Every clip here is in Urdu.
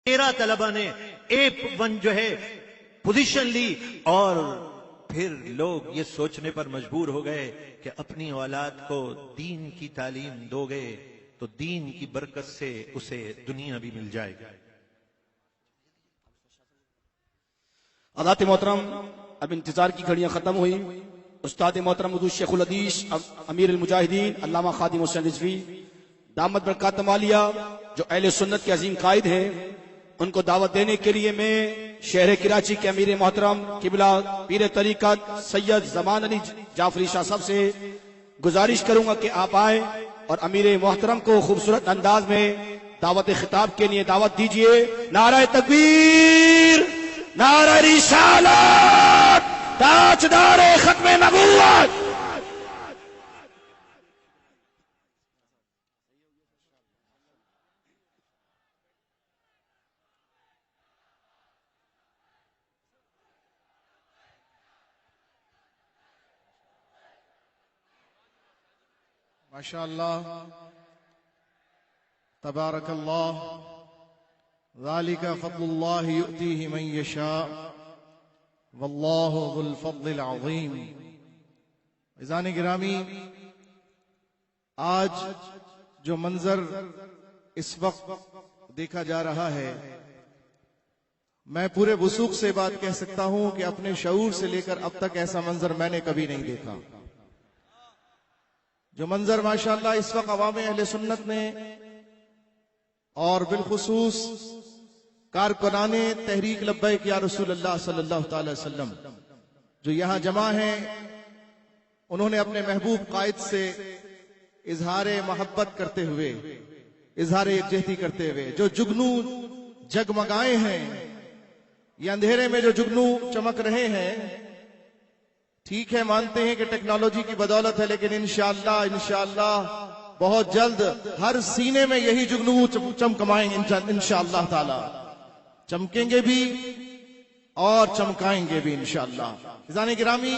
13 طلبہ نے A1 جو ہے پوزیشن لی، اور پھر لوگ یہ سوچنے پر مجبور ہو گئے کہ اپنی اولاد کو دین کی تعلیم دو گے تو دین کی برکت سے اسے دنیا بھی مل جائے گا۔ حضرات محترم، اب انتظار کی گھڑیاں ختم ہوئی۔ استاد محترم حضور شیخ الحدیث امیر المجاہدین علامہ خادم حسین رضوی دامت برکاتہم عالیہ جو اہل سنت کے عظیم قائد ہیں، ان کو دعوت دینے کے لیے میں شہر کراچی کے امیر محترم قبلہ پیر طریقت سید زمان علی جعفری شاہ صاحب سے گزارش کروں گا کہ آپ آئیں اور امیر محترم کو خوبصورت انداز میں دعوت خطاب کے لیے دعوت دیجئے۔ نعرہ تکبیر، نعرہ رسالت، تاجدار ختم نبوت۔ ماشاء اللہ، تبارک اللہ، ذالک فضل اللہ یؤتیہ من یشاء واللہ ذو الفضل العظیم۔ عزیزان گرامی، آج جو منظر اس وقت دیکھا جا رہا ہے، میں پورے وثوق سے بات کہہ سکتا ہوں کہ اپنے شعور سے لے کر اب تک ایسا منظر میں نے کبھی نہیں دیکھا۔ جو منظر ماشاءاللہ اس وقت عوام اہل سنت نے اور بالخصوص کارکنان تحریک لبیک یا رسول اللہ صلی اللہ تعالی وسلم جو یہاں جمع ہیں، انہوں نے اپنے محبوب قائد سے اظہار محبت کرتے ہوئے، اظہار یکجہتی کرتے ہوئے جو جگنو جگمگائے ہیں، یہ اندھیرے میں جو جگنو چمک رہے ہیں، ٹھیک ہے مانتے ہیں کہ ٹیکنالوجی کی بدولت ہے، لیکن انشاءاللہ بہت جلد ہر سینے میں یہی جگنو چمکمائیں گے انشاءاللہ تعالی، چمکیں گے بھی اور چمکائیں گے بھی انشاءاللہ۔ عزیزان گرامی،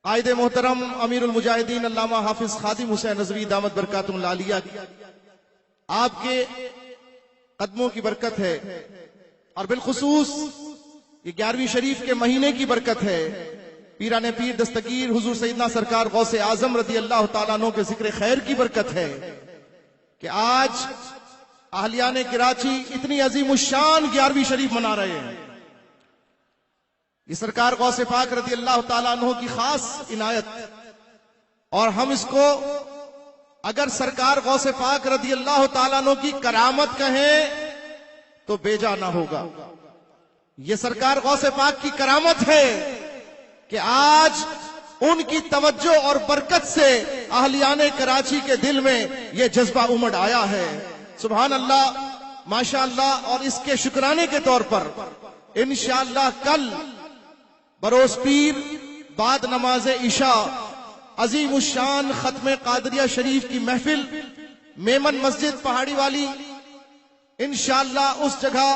قائد محترم امیر المجاہدین علامہ حافظ خادم حسین رضوی دامت برکاتہم العالیہ، آپ کے قدموں کی برکت ہے، اور بالخصوص یہ 11ویں شریف کے مہینے کی برکت ہے، پیران پیر دستگیر حضور سیدنا سرکار غوث اعظم رضی اللہ تعالیٰ عنہ کے ذکر خیر کی برکت ہے کہ آج اہلیان کراچی اتنی عظیم الشان 11ویں شریف منا رہے ہیں۔ یہ سرکار غوث پاک رضی اللہ تعالیٰ عنہ کی خاص عنایت، اور ہم اس کو اگر سرکار غوث پاک رضی اللہ تعالیٰ عنہ کی کرامت کہیں تو بے جا نہ ہوگا۔ یہ سرکار غوث پاک کی کرامت ہے کہ آج ان کی توجہ اور برکت سے اہلیان کراچی کے دل میں یہ جذبہ امڑ آیا ہے۔ سبحان اللہ، ماشاءاللہ، اور اس کے شکرانے کے طور پر انشاءاللہ کل بروز پیر بعد نماز عشاء عظیم الشان ختم قادریہ شریف کی محفل میمن مسجد پہاڑی والی، انشاءاللہ اس جگہ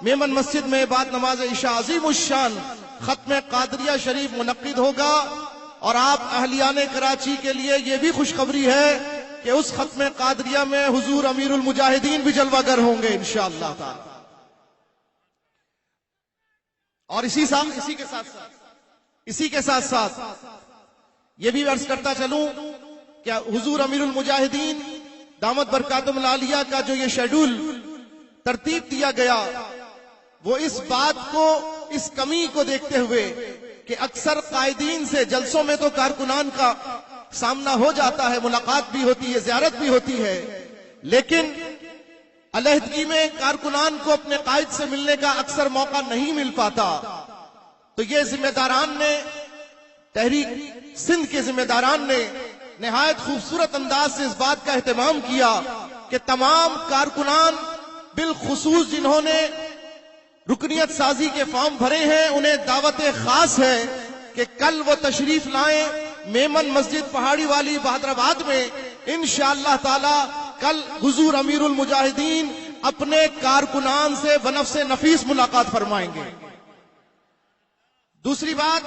میمن مسجد میں بعد نماز عشاء عظیم الشان ختم قادریہ شریف منعقد ہوگا، اور آپ اہلیان کراچی کے لیے یہ بھی خوشخبری ہے کہ اس ختم قادریہ میں حضور امیر المجاہدین بھی جلوہ گر ہوں گے انشاءاللہ تعالی۔ اور اسی کے ساتھ ساتھ یہ بھی عرض کرتا چلوں کہ حضور امیر المجاہدین دامت برکاتہم العالیہ کا جو یہ شیڈول ترتیب دیا گیا، وہ اس بات کو، اس کمی کو دیکھتے ہوئے کہ اکثر قائدین سے جلسوں میں تو کارکنان کا سامنا ہو جاتا ہے، ملاقات بھی ہوتی ہے، زیارت بھی ہوتی ہے، لیکن علیحدگی میں کارکنان کو اپنے قائد سے ملنے کا اکثر موقع نہیں مل پاتا۔ تو یہ ذمہ داران نے، تحریک سندھ کے ذمہ داران نے نہایت خوبصورت انداز سے اس بات کا اہتمام کیا کہ تمام کارکنان، بالخصوص جنہوں نے رکنیت سازی کے فارم بھرے ہیں، انہیں دعوت خاص ہے کہ کل وہ تشریف لائیں میمن مسجد پہاڑی والی بہادرآباد میں، انشاءاللہ تعالی کل حضور امیر المجاہدین اپنے کارکنان سے بنفس نفیس ملاقات فرمائیں گے۔ دوسری بات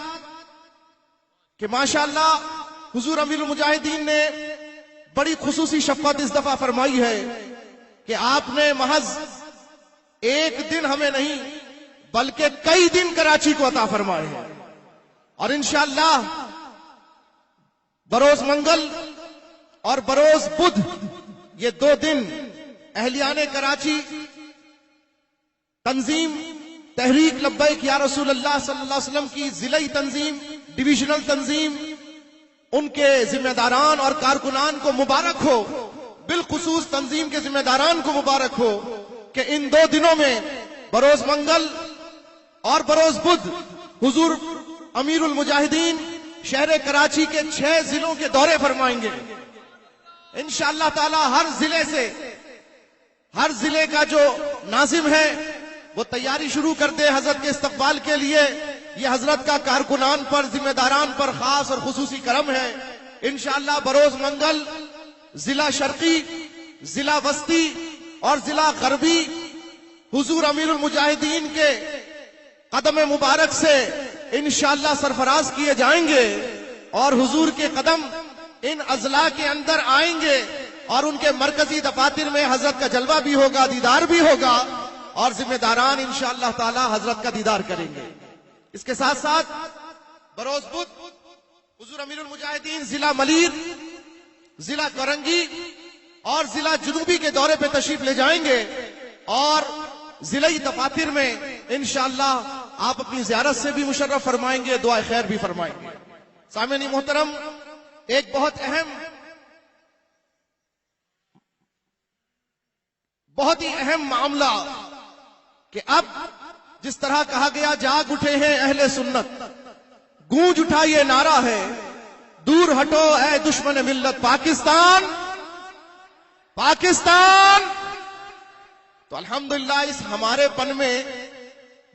کہ ماشاءاللہ حضور امیر المجاہدین نے بڑی خصوصی شفقت اس دفعہ فرمائی ہے کہ آپ نے محض ایک دن ہمیں نہیں بلکہ کئی دن کراچی کو عطا فرمائے ہیں، اور انشاءاللہ بروز منگل اور بروز بدھ یہ 2 دن اہلیان کراچی تنظیم تحریک لبیک یا رسول اللہ صلی اللہ علیہ وسلم کی ضلعی تنظیم، ڈویژنل تنظیم، ان کے ذمہ داران اور کارکنان کو مبارک ہو، بالخصوص تنظیم کے ذمہ داران کو مبارک ہو کہ ان 2 دنوں میں بروز منگل اور بروز بدھ حضور امیر المجاہدین شہر کراچی کے 6 ضلعوں کے دورے فرمائیں گے انشاءاللہ تعالی۔ ہر ضلع کا جو ناظم ہے وہ تیاری شروع کر دے حضرت کے استقبال کے لیے۔ یہ حضرت کا کارکنان پر، ذمہ داران پر خاص اور خصوصی کرم ہے۔ انشاءاللہ بروز منگل ضلع شرقی، ضلع وسطی اور ضلع غربی حضور امیر المجاہدین کے قدم مبارک سے انشاءاللہ سرفراز کیے جائیں گے، اور حضور کے قدم ان اضلاع کے اندر آئیں گے، اور ان کے مرکزی دفاتر میں حضرت کا جلوہ بھی ہوگا، دیدار بھی ہوگا، اور ذمہ داران انشاءاللہ تعالی حضرت کا دیدار کریں گے۔ اس کے ساتھ ساتھ بروز بدھ حضور امیر المجاہدین ضلع ملیر، ضلع کرنگی اور ضلع جنوبی کے دورے پہ تشریف لے جائیں گے، اور ضلعی دفاتر میں انشاءاللہ آپ اپنی زیارت سے بھی مشرف فرمائیں گے، دعا خیر بھی فرمائیں گے۔ سامعین محترم، ایک بہت ہی اہم معاملہ کہ اب جس طرح کہا گیا جاگ اٹھے ہیں اہل سنت، گونج اٹھا یہ نعرہ ہے، دور ہٹو اے دشمن ملت پاکستان پاکستان۔ تو الحمدللہ اس ہمارے پن میں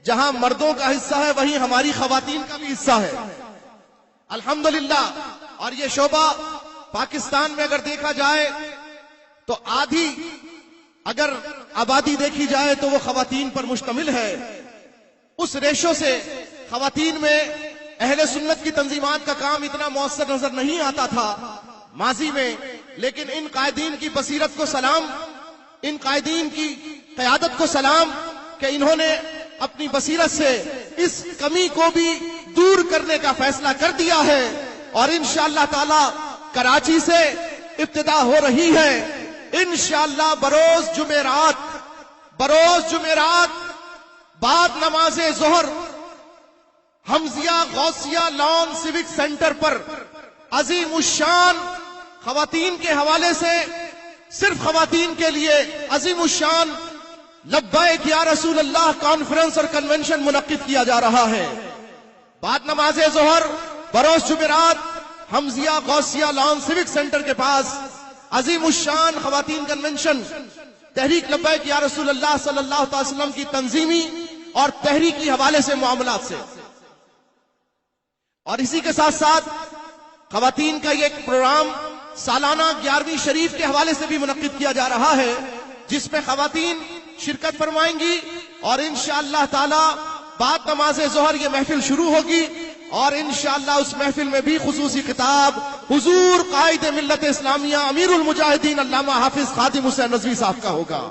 جہاں مردوں کا حصہ ہے وہیں ہماری خواتین کا بھی حصہ ہے الحمدللہ۔ اور یہ شعبہ پاکستان میں اگر دیکھا جائے تو آدھی اگر آبادی دیکھی جائے تو وہ خواتین پر مشتمل ہے۔ اس ریشو سے خواتین میں اہل سنت کی تنظیمات کا کام اتنا مؤثر نظر نہیں آتا تھا ماضی میں، لیکن ان قائدین کی بصیرت کو سلام، ان قائدین کی قیادت کو سلام کہ انہوں نے اپنی بصیرت سے اس کمی کو بھی دور کرنے کا فیصلہ کر دیا ہے، اور انشاءاللہ تعالی کراچی سے ابتدا ہو رہی ہے۔ انشاءاللہ بروز جمعرات بعد نماز ظہر حمزیہ غوثیہ لان سیوک سینٹر پر عظیم الشان خواتین کے حوالے سے، صرف خواتین کے لیے عظیم الشان لبیک یا رسول اللہ کانفرنس اور کنونشن منعقد کیا جا رہا ہے۔ بعد نماز ظہر بروز جمعرات حمزیہ غوثیہ لان سیوک سینٹر کے پاس عظیم الشان خواتین کنونشن تحریک لبیک یا رسول اللہ صلی اللہ علیہ وسلم کی تنظیمی اور تحریکی حوالے سے معاملات سے، اور اسی کے ساتھ ساتھ خواتین کا یہ پروگرام سالانہ 11ویں شریف کے حوالے سے بھی منعقد کیا جا رہا ہے، جس میں خواتین شرکت فرمائیں گی، اور انشاءاللہ تعالی بعد نماز ظہر یہ محفل شروع ہوگی، اور انشاءاللہ اس محفل میں بھی خصوصی خطاب حضور قائد ملت اسلامیہ امیر المجاہدین علامہ حافظ خادم حسین نظوی صاحب کا ہوگا۔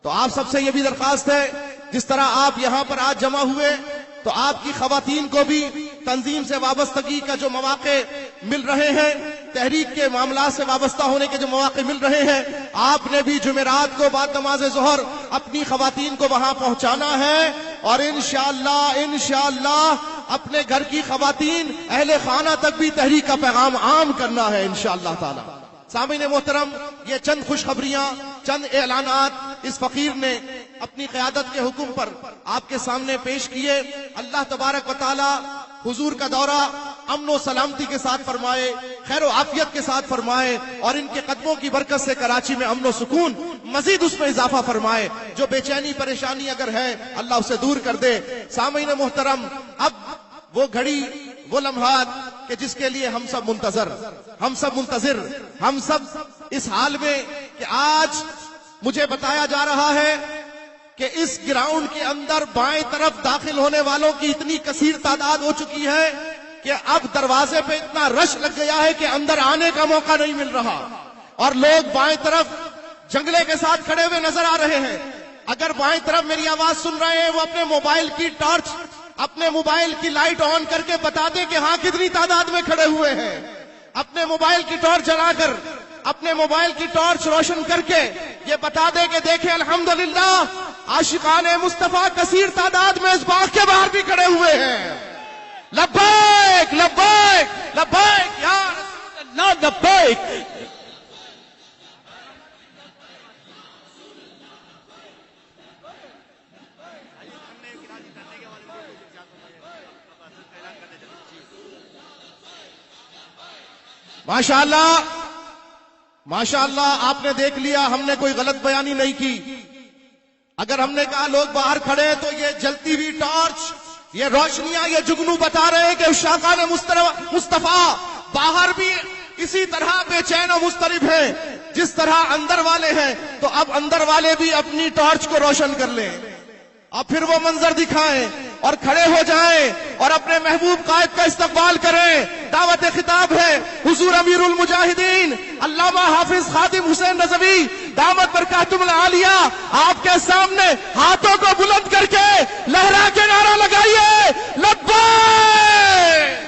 تو آپ سب سے یہ بھی درخواست ہے، جس طرح آپ یہاں پر آج جمع ہوئے تو آپ کی خواتین کو بھی تنظیم سے وابستگی کا جو مواقع مل رہے ہیں، تحریک کے معاملات سے وابستہ ہونے کے جو مواقع مل رہے ہیں، آپ نے بھی جمعرات کو بعد نماز ظہر اپنی خواتین کو وہاں پہنچانا ہے، اور انشاءاللہ اپنے گھر کی خواتین اہل خانہ تک بھی تحریک کا پیغام عام کرنا ہے انشاءاللہ تعالی۔ سامعین محترم، یہ چند خوشخبریاں، چند اعلانات اس فقیر نے اپنی قیادت کے حکم پر آپ کے سامنے پیش کیے۔ اللہ تبارک و تعالی حضور کا دورہ امن و سلامتی کے ساتھ فرمائے، خیر و عافیت کے ساتھ فرمائے، اور ان کے قدموں کی برکت سے کراچی میں امن و سکون مزید اس میں اضافہ فرمائے۔ جو بے چینی پریشانی اگر ہے اللہ اسے دور کر دے۔ سامعین محترم، اب وہ گھڑی، وہ لمحات کہ جس کے لیے ہم سب منتظر، ہم سب اس حال میں کہ آج مجھے بتایا جا رہا ہے کہ اس گراؤنڈ کے اندر بائیں طرف داخل ہونے والوں کی اتنی کثیر تعداد ہو چکی ہے کہ اب دروازے پہ اتنا رش لگ گیا ہے کہ اندر آنے کا موقع نہیں مل رہا، اور لوگ بائیں طرف جنگلے کے ساتھ کھڑے ہوئے نظر آ رہے ہیں۔ اگر بائیں طرف میری آواز سن رہے ہیں وہ اپنے موبائل کی ٹارچ، اپنے موبائل کی لائٹ آن کر کے بتا دیں کہ ہاں کتنی تعداد میں کھڑے ہوئے ہیں. اپنے موبائل کی ٹارچ جلا کر، اپنے موبائل کی ٹارچ روشن کر کے یہ بتا دیں کہ دیکھیں الحمدللہ عاشقان مصطفیٰ کثیر تعداد میں اس باغ کے باہر بھی کھڑے ہوئے ہیں. لبیک لبیک لبیک یا رسول اللہ لبیک. ماشاءاللہ ماشاءاللہ، آپ نے دیکھ لیا ہم نے کوئی غلط بیانی نہیں کی. اگر ہم نے کہا لوگ باہر کھڑے ہیں تو یہ جلتی ہوئی ٹارچ، یہ روشنیاں، یہ جگنو بتا رہے ہیں کہ عشاقان مصطفیٰ باہر بھی اسی طرح بے چین و مضطرب ہیں جس طرح اندر والے ہیں. تو اب اندر والے بھی اپنی ٹارچ کو روشن کر لیں اور پھر وہ منظر دکھائیں اور کھڑے ہو جائیں اور اپنے محبوب قائد کا استقبال کریں. دعوت خطاب ہے حضور امیر المجاہدین علامہ حافظ خادم حسین نظوی دامت برکاتہم العالیہ، آپ کے سامنے ہاتھوں کو بلند کر کے لہرا کے نعرہ لگائیے لبیک.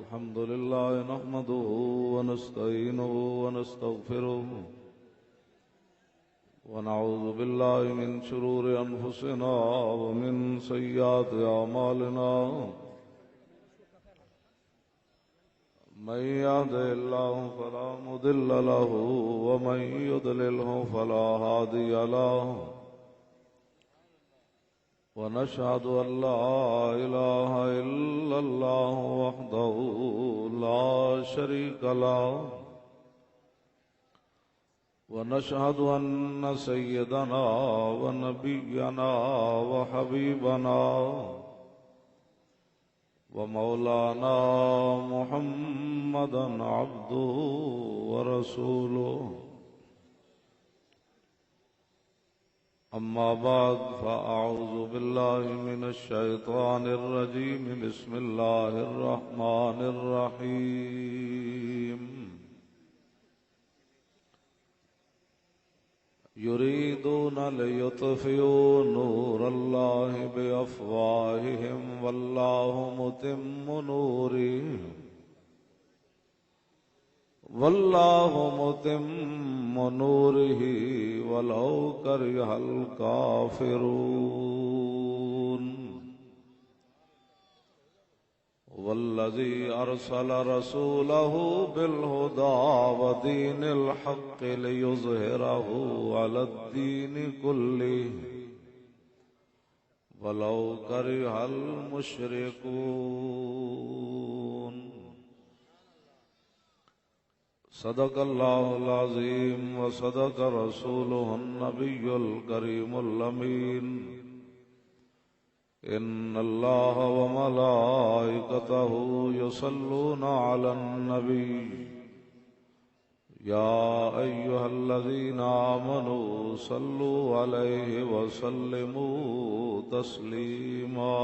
الحمد لله نحمده ونستعينه ونستغفره ونعوذ بالله من شرور أنفسنا ومن سيئات أعمالنا من يهده الله فلا مضل له ومن يضلله فلا هادي له ونشهد أن لا إله إلا الله وحده لا شريك له ونشهد أن سيدنا ونبينا وحبيبنا ومولانا محمدا عبده ورسوله أما بعد فأعوذ بالله من الشيطان الرجيم بسم الله الرحمن الرحيم يريدون ليطفئوا نور الله بأفواههم والله متم نوره ولو كره الكافرون والذي أرسل رسوله بالهدى ودين الحق ليظهره على الدين كله ولو كره المشركون صدق الله العظيم وصدق رسوله النبي الكريم الأمين إن الله وملائكته يصلون على النبي يا أيها الذين آمنوا صلوا عليه وسلموا تسليما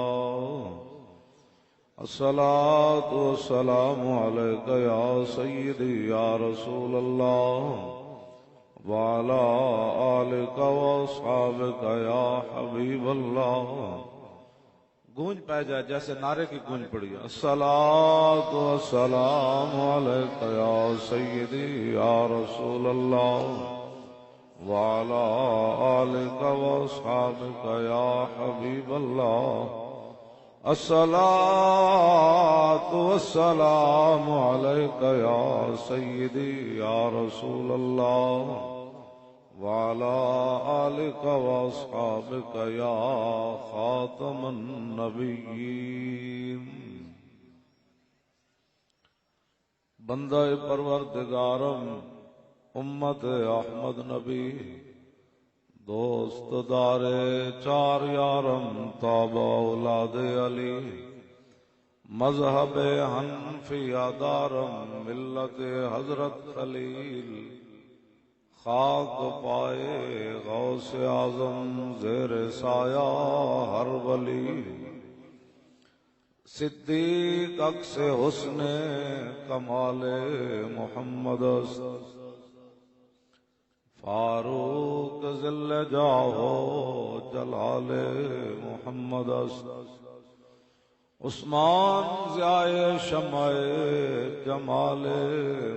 الصلاة والسلام عليك يا سيدي يا رسول الله وعلى آلك وأصحابك يا حبيب الله گونج پہ جائے جیسے نعرے کی گونج پڑی ہے الصلاة والسلام علیک یا سیدی یا رسول اللہ وعلى آلك وأصحابك يا حبيب الله الصلاة والسلام عليك يا سيدي يا رسول الله وعلى آلك وأصحابك يا خاتم النبيين بندہ پروردگارم امت احمد نبی دوست دارے چار یارم تابع اولاد علی مذہب حنفیہ دارم ملت حضرت خلیل خاک پائے غوث اعظم زیر سایہ ہر ولی، صدیق عکس حسن کمال محمد است، فاروق ذل جاہ جلال محمد است، عثمان ضیاء شمع جمال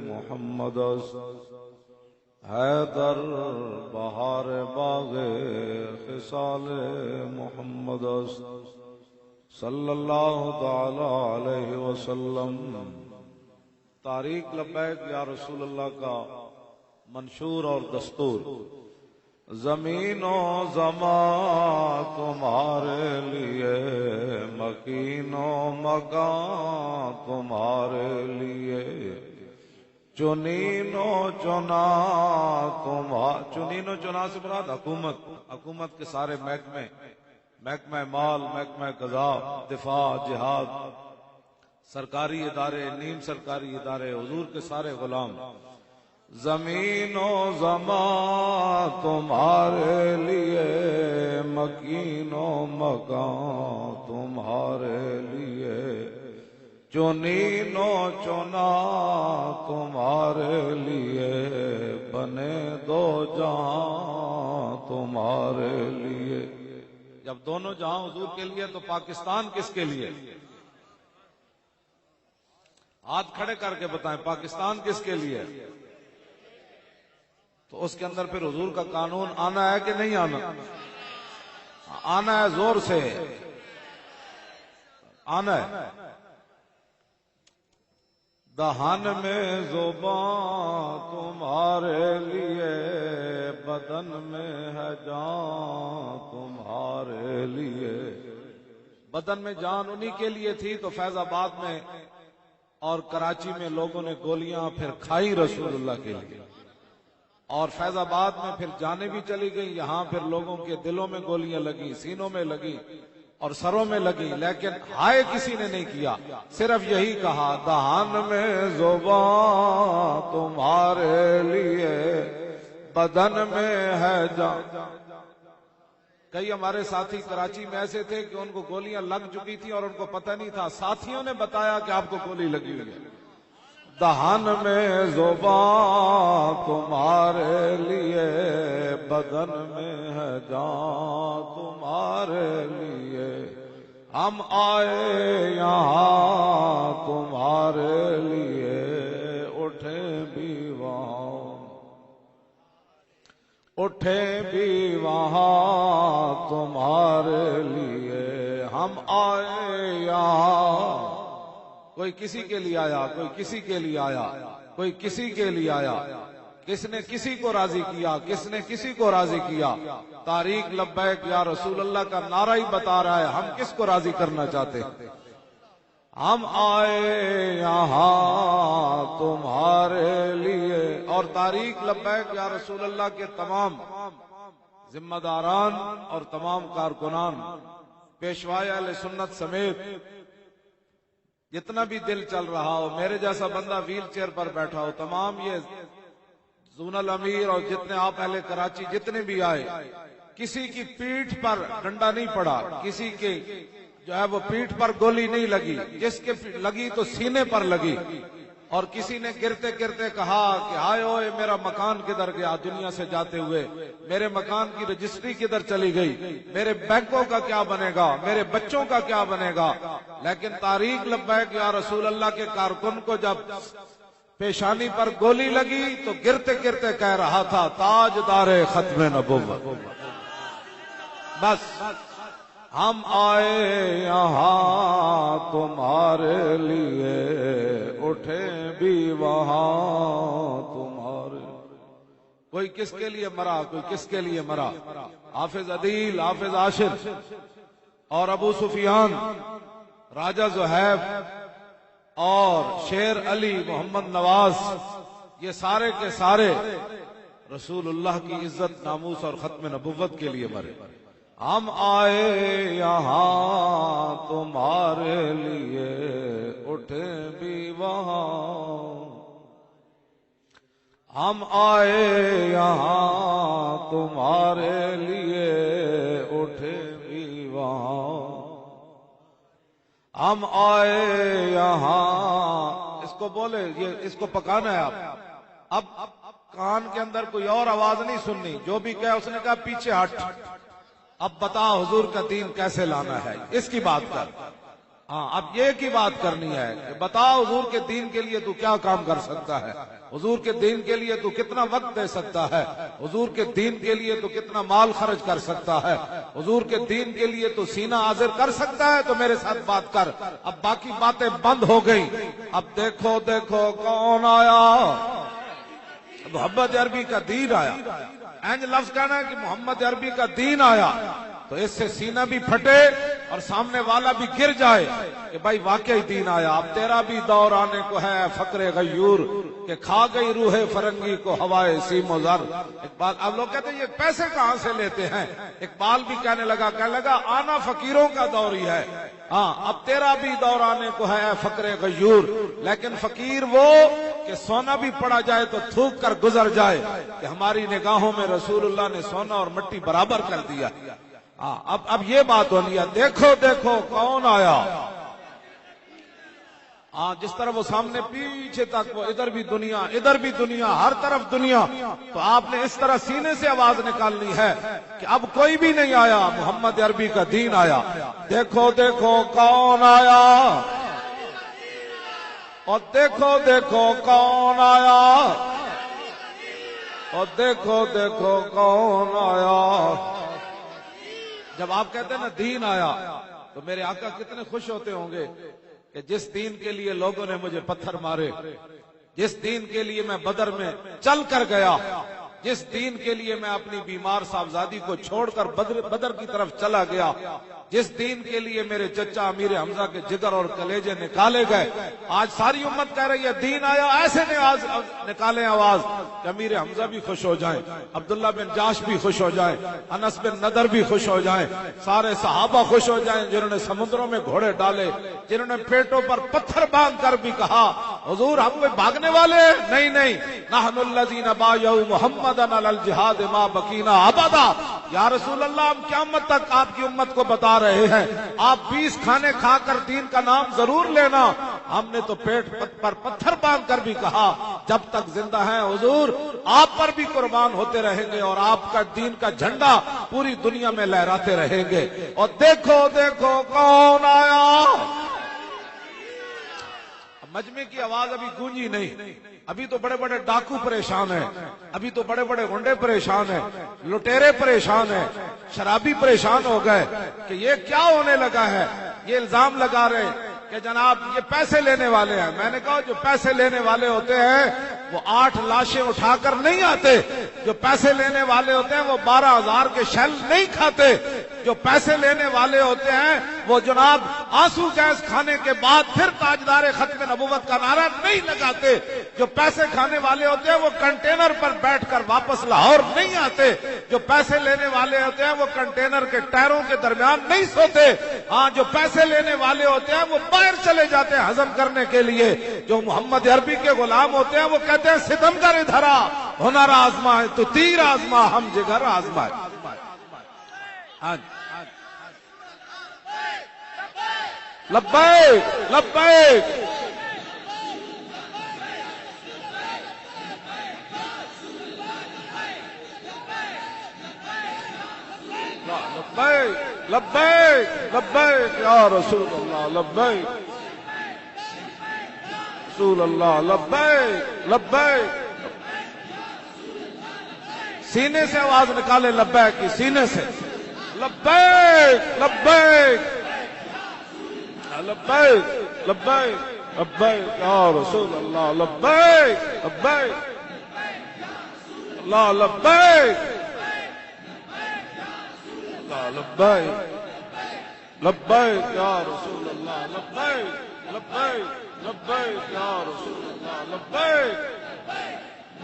محمد است، حیدر بہار باغ خصال محمد است، صلی اللہ تعالی علیہ وسلم۔ تاریخ لبیک یا رسول اللہ کا منشور اور دستور، زمین و زمان تمہارے لیے، مکین و مکان تمہارے لیے، چنین و چنا چنین و چنا سے مراد حکومت کے سارے محکمے، محکمہ مال، محکمہ قضاء، دفاع، جہاد، سرکاری ادارے، نیم سرکاری ادارے، حضور کے سارے غلام، زمین و زمان تمہارے لیے، مکین و مکان تمہارے لیے، چنین و چنا تمہارے لیے، بنے دو جہاں تمہارے لیے۔ جب دونوں جہاں حضور کے لیے تو پاکستان کس کے لیے؟ ہاتھ کھڑے کر کے بتائیں، پاکستان کس کے لیے؟ تو اس کے اندر پھر حضور کا قانون آنا ہے کہ نہیں آنا؟ آنا ہے، زور سے آنا ہے۔ دہن میں زبان تمہارے لیے، بدن میں ہے جان تمہارے لیے۔ بدن میں جان انہی کے لیے تھی تو فیض آباد میں اور کراچی میں لوگوں نے گولیاں پھر کھائی رسول اللہ کے لیے، اور فیض آباد میں پھر جانیں بھی چلی گئی، یہاں پھر لوگوں کے دلوں میں گولیاں لگی، سینوں میں لگی اور سروں میں لگی، لیکن ہائے کسی نے نہیں کیا، صرف یہی کہا دہن میں زبان تمہارے لیے، بدن میں ہے جان۔ کئی ہمارے ساتھی کراچی میں ایسے تھے کہ ان کو گولیاں لگ چکی تھی اور ان کو پتہ نہیں تھا، ساتھیوں نے بتایا کہ آپ کو گولی لگی ہوئی ہے۔ دہن میں زبان تمہارے لیے، بدن میں ہے جان تمہارے لیے، ہم آئے یہاں تمہارے لیے، اٹھے بھی وہاں تمہارے لیے، ہم آئے یہاں۔ کوئی کسی کے لیے آیا، کوئی کسی کے لیے آیا، کوئی کسی کے لیے آیا، کس نے کسی کو راضی کیا، کس نے کسی کو راضی کیا۔ تاریخ لبیک یا رسول اللہ کا نعرہ ہی بتا رہا ہے ہم کس کو راضی کرنا چاہتے ہیں۔ ہم آئے یہاں تمہارے لیے، اور تاریخ لبیک یا رسول اللہ کے تمام ذمہ داران اور تمام کارکنان، پیشوائے اہل سنت سمیت جتنا بھی دل چل رہا ہو، میرے جیسا بندہ ویل چیئر پر بیٹھا ہو، تمام یہ زونل امیر اور جتنے آپ اہل کراچی جتنے بھی آئے، کسی کی پیٹھ پر ڈنڈا نہیں پڑا، کسی کے جو ہے وہ پیٹھ پر گولی نہیں لگی، جس کے لگی تو سینے پر لگی، اور کسی نے گرتے گرتے کہا کہ ہائے اوئے میرا مکان کدھر گیا دنیا سے جاتے ہوئے، میرے مکان کی رجسٹری کدھر چلی گئی، میرے بینکوں کا کیا بنے گا، میرے بچوں کا کیا بنے گا۔ لیکن تاریخ لبیک یا رسول اللہ کے کارکن کو جب پیشانی پر گولی لگی تو گرتے گرتے کہہ رہا تھا تاجدار ختم نبوت۔ بس ہم آئے یہاں تمہارے لیے، اٹھے بھی وہاں تمہارے۔ کوئی کس کے لیے مرا، کوئی کس کے لیے مرا۔ حافظ عدیل، حافظ عاشر اور ابو سفیان، راجہ زحیف اور شیر علی محمد نواز، یہ سارے کے سارے رسول اللہ کی عزت، ناموس اور ختم نبوت کے لیے مرے۔ ہم آئے یہاں تمہارے لیے، اٹھے بھی وہاں۔ ہم آئے یہاں تمہارے لیے اٹھے بھی وہاں، ہم آئے یہاں، اس کو بولے یہ اس کو پکانا ہے آپ۔ اب کان کے اندر کوئی اور آواز نہیں سننی، جو بھی کہے اس نے کہا پیچھے ہٹ، اب بتا حضور کا دین کیسے لانا ہے، اس کی بات کر۔ ہاں اب یہ کی بات کرنی ہے کہ بتا حضور کے دین کے لیے تو کیا کام کر سکتا ہے، حضور کے دین کے لیے تو کتنا وقت دے سکتا ہے، حضور کے دین کے لیے تو کتنا مال خرچ کر سکتا ہے، حضور کے دین کے لیے تو سینہ حاضر کر سکتا ہے، تو میرے ساتھ بات کر۔ اب باقی باتیں بند ہو گئی، اب دیکھو دیکھو کون آیا، محمد عربی کا دین آیا۔ اینج لفظ کہنا ہے کہ محمد عربی کا دین آیا تو اس سے سینہ بھی پھٹے اور سامنے والا بھی گر جائے کہ بھائی واقعی دین آیا۔ اب تیرا بھی دور آنے کو ہے فقر غیور کہ کھا گئی روح فرنگی کو ہوائے سیم و زر۔ اقبال، اب لوگ کہتے ہیں یہ پیسے کہاں سے لیتے ہیں، اقبال بھی کہنے لگا آنا فقیروں کا دور ہی ہے۔ ہاں اب تیرا بھی دور آنے کو ہے فقر غیور، لیکن فقیر وہ کہ سونا بھی پڑا جائے تو تھوک کر گزر جائے کہ ہماری نگاہوں میں رسول اللہ نے سونا اور مٹی برابر کر دیا۔ ہاں اب یہ بات ہونی ہے، دیکھو دیکھو کون آیا۔ ہاں جس طرح وہ سامنے پیچھے تک، وہ ادھر بھی دنیا ادھر بھی دنیا، ہر طرف دنیا، تو آپ نے اس طرح سینے سے آواز نکالنی ہے کہ اب کوئی بھی نہیں آیا، محمد عربی کا دین آیا۔ دیکھو دیکھو کون آیا، اور دیکھو دیکھو کون آیا، اور دیکھو دیکھو کون آیا۔ جب آپ کہتے ہیں نا دین آیا تو میرے آقا کتنے خوش ہوتے ہوں گے کہ جس دین کے لیے لوگوں نے مجھے پتھر مارے، جس دین کے لیے میں بدر میں چل کر گیا، جس دین کے لیے میں اپنی بیمار صاحبزادی کو چھوڑ کر بدر کی طرف چلا گیا، جس دین کے لیے میرے چچا امیر حمزہ کے جگر اور کلیجے نکالے گئے، آج ساری امت کہہ رہی ہے دین آیا، ایسے نکالیں آواز کہ امیر حمزہ بھی خوش ہو جائیں، عبداللہ بن جاش بھی خوش ہو جائیں، انس بن نضر بھی خوش ہو جائیں، سارے صحابہ خوش ہو جائیں جنہوں نے سمندروں میں گھوڑے ڈالے، جنہوں نے پیٹوں پر پتھر باندھ کر بھی کہا حضور ہم کوئی بھاگنے والے نہیں، نحن الذین بایعوا محمدا علی الجہاد ما بقینا ابدا۔ یا رسول اللہ ہم قیامت تک آپ کی امت کو بتا رہے ہیں آپ 20 کھانے کھا کر دین کا نام ضرور لینا، ہم نے تو پیٹ پر پتھر باندھ کر بھی کہا جب تک زندہ ہیں حضور آپ پر بھی قربان ہوتے رہیں گے اور آپ کا دین کا جھنڈا پوری دنیا میں لہراتے رہیں گے۔ اور دیکھو دیکھو کون آیا، مجمع کی آواز ابھی گونجی نہیں، ابھی تو بڑے بڑے ڈاکو پریشان ہیں، ابھی تو بڑے بڑے گنڈے پریشان ہیں، لٹیرے پریشان ہیں، شرابی پریشان ہو گئے کہ یہ کیا ہونے لگا ہے۔ یہ الزام لگا رہے کہ جناب یہ پیسے لینے والے ہیں۔ میں نے کہا جو پیسے لینے والے ہوتے ہیں وہ 8 لاشیں اٹھا کر نہیں آتے، جو پیسے لینے والے ہوتے ہیں وہ 12,000 کے شیل نہیں کھاتے، جو پیسے لینے والے ہوتے ہیں وہ جناب آنسو گیس کھانے کے بعد پھر تاجدار ختم نبوت کا نعرہ نہیں لگاتے، جو پیسے کھانے والے ہوتے ہیں وہ کنٹینر پر بیٹھ کر واپس لاہور نہیں آتے، جو پیسے لینے والے ہوتے ہیں وہ کنٹینر کے ٹائروں کے درمیان نہیں سوتے، ہاں جو پیسے لینے والے ہوتے ہیں وہ باہر چلے جاتے ہیں ہضم کرنے کے لیے، جو محمد عربی کے غلام ہوتے ہیں وہ کہتے ہیں ستمگر ادھر آ، ہنر آزمائے تو تیر آزما ہم جگر آزمائے۔ لبیک لبیک لبیک لبیک لبیک یا رسول اللہ، لبیک رسول اللہ، لبیک لبیک۔ سینے سے آواز نکالے لبیک کی، سینے سے لبیک لبیک لبیک لبیک لبیک یا رسول اللہ، لبیک لبیک اللہ، لبیک لبیک لبیک یا رسول اللہ، لبیک لبیک لبیک یا رسول اللہ، لبیک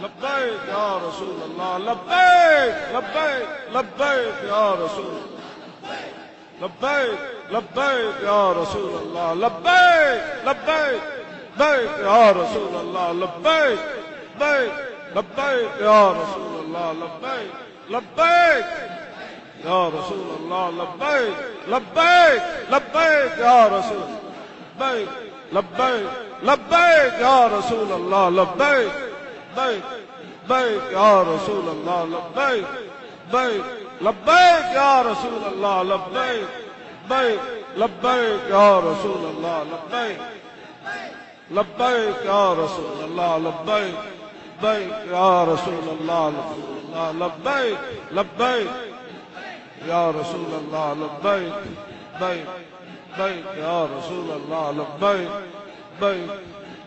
لبیک یا رسول اللہ، لبیک لبیک لبیک یا رسول لبیک لبیک یا رسول اللہ، لبیک لبیک لبیک یا رسول اللہ، لبیک لبیک لبیک یا رسول اللہ لبیک لبیک یا رسول اللہ لبیک لبیک لبیک یا رسول لبیک لبیک لبیک یا رسول اللہ لبیک لبیک لبیک یا رسول اللہ لبیک لبیک لبیک یا رسول اللہ لبیک لبیک لبیک یا رسول اللہ لبیک لبیک یا رسول اللہ لبیک لبیک یا رسول اللہ لبیک لبیک یا رسول اللہ لبیک لبیک لبیک یا رسول اللہ لبیک لبیک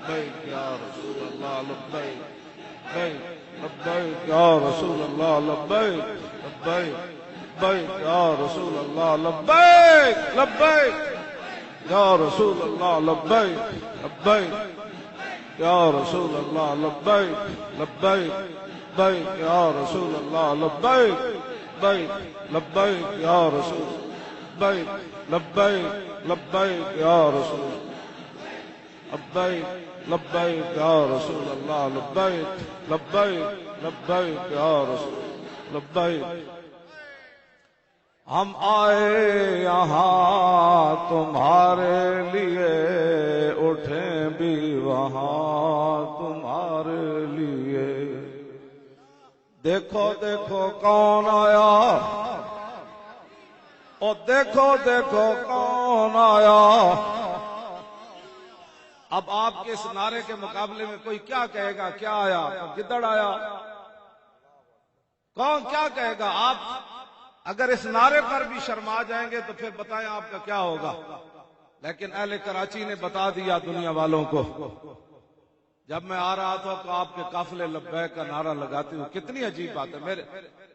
لبیک یا رسول اللہ لبیک لبیک لبیک یا رسول اللہ لبیک لبیک لبیک یا رسول اللہ لبیک لبیک یا رسول اللہ لبیک لبیک یا رسول اللہ لبیک لبیک لبیک یا رسول اللہ لبیک لبیک لبیک یا رسول لبیک لبیک لبیک یا رسول لبیک لبیک یا رسول اللہ لبیک لبیک لبیک یا رسول لبیک ہم آئے یہاں تمہارے لیے اٹھیں بھی وہاں تمہارے لیے دیکھو دیکھو کون آیا او دیکھو دیکھو کون آیا اب آپ کے اس نعرے کے مقابلے میں کوئی کیا کہے گا کیا آیا گدڑ آیا کون کیا کہے گا آپ اگر اس نعرے پر بھی شرما جائیں گے تو پھر بتائیں آپ کا کیا ہوگا لیکن اہل کراچی نے بتا دیا دنیا والوں کو جب میں آ رہا تھا تو آپ کے قافلے لبیک کا نعرہ لگاتے ہوئے کتنی عجیب بات ہے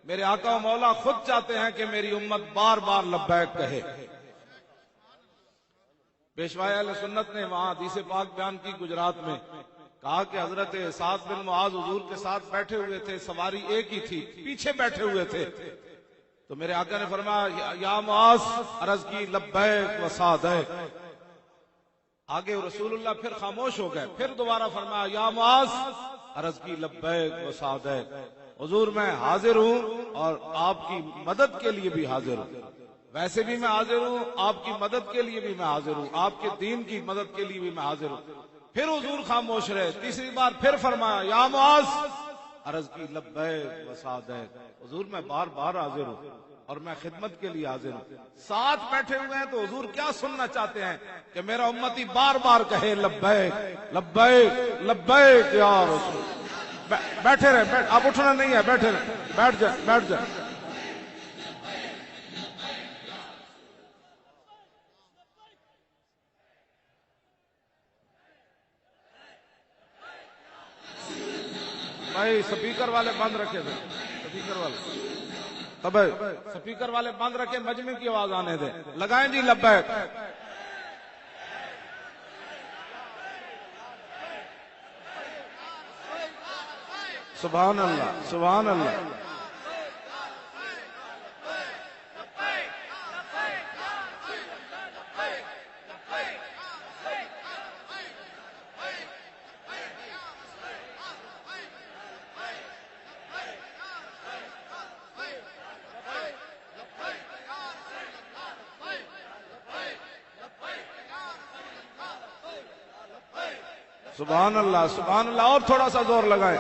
میرے آقا و مولا خود چاہتے ہیں کہ میری امت بار بار لبیک کہے پیشوائے اہل سنت نے وہاں حدیث پاک بیان کی گجرات میں کہا کہ حضرت سعد بن معاذ حضور کے ساتھ بیٹھے ہوئے تھے سواری ایک ہی تھی پیچھے بیٹھے ہوئے تھے تو میرے آقا نے فرمایا یا معاذ عرض کی لبیک و سعدیک آگے رسول اللہ پھر خاموش ہو گئے پھر دوبارہ فرمایا یا معاذ عرض کی لبیک و سعدیک حضور میں حاضر ہوں اور آپ کی مدد کے لیے بھی حاضر ہوں ویسے بھی میں حاضر ہوں آپ کی مدد کے لیے بھی میں حاضر ہوں آپ کے دین کی مدد کے لیے بھی میں حاضر ہوں پھر حضور خاموش رہے تیسری بار پھر فرمایا یا معاذ عرض کی لبیک و سعدیک حضور میں بار بار حاضر ہوں اور میں خدمت کے لیے حاضر ہوں ساتھ بیٹھے ہوئے ہیں تو حضور کیا سننا چاہتے ہیں کہ میرا امتی بار بار کہے لبیک لبیک لبیک یا رسول بیٹھے رہے اب اٹھنا نہیں ہے بیٹھے رہے بیٹھ جائیں بیٹھ جائیں بھائی سپیکر والے بند رکھے تھے سپیکر والے سپیکر والے بند رکھے مجمع کی آواز آنے دیں لگائیں جی لبیک سبحان اللہ سبحان اللہ سبحان اللہ سبحان اللہ اور تھوڑا سا زور لگائے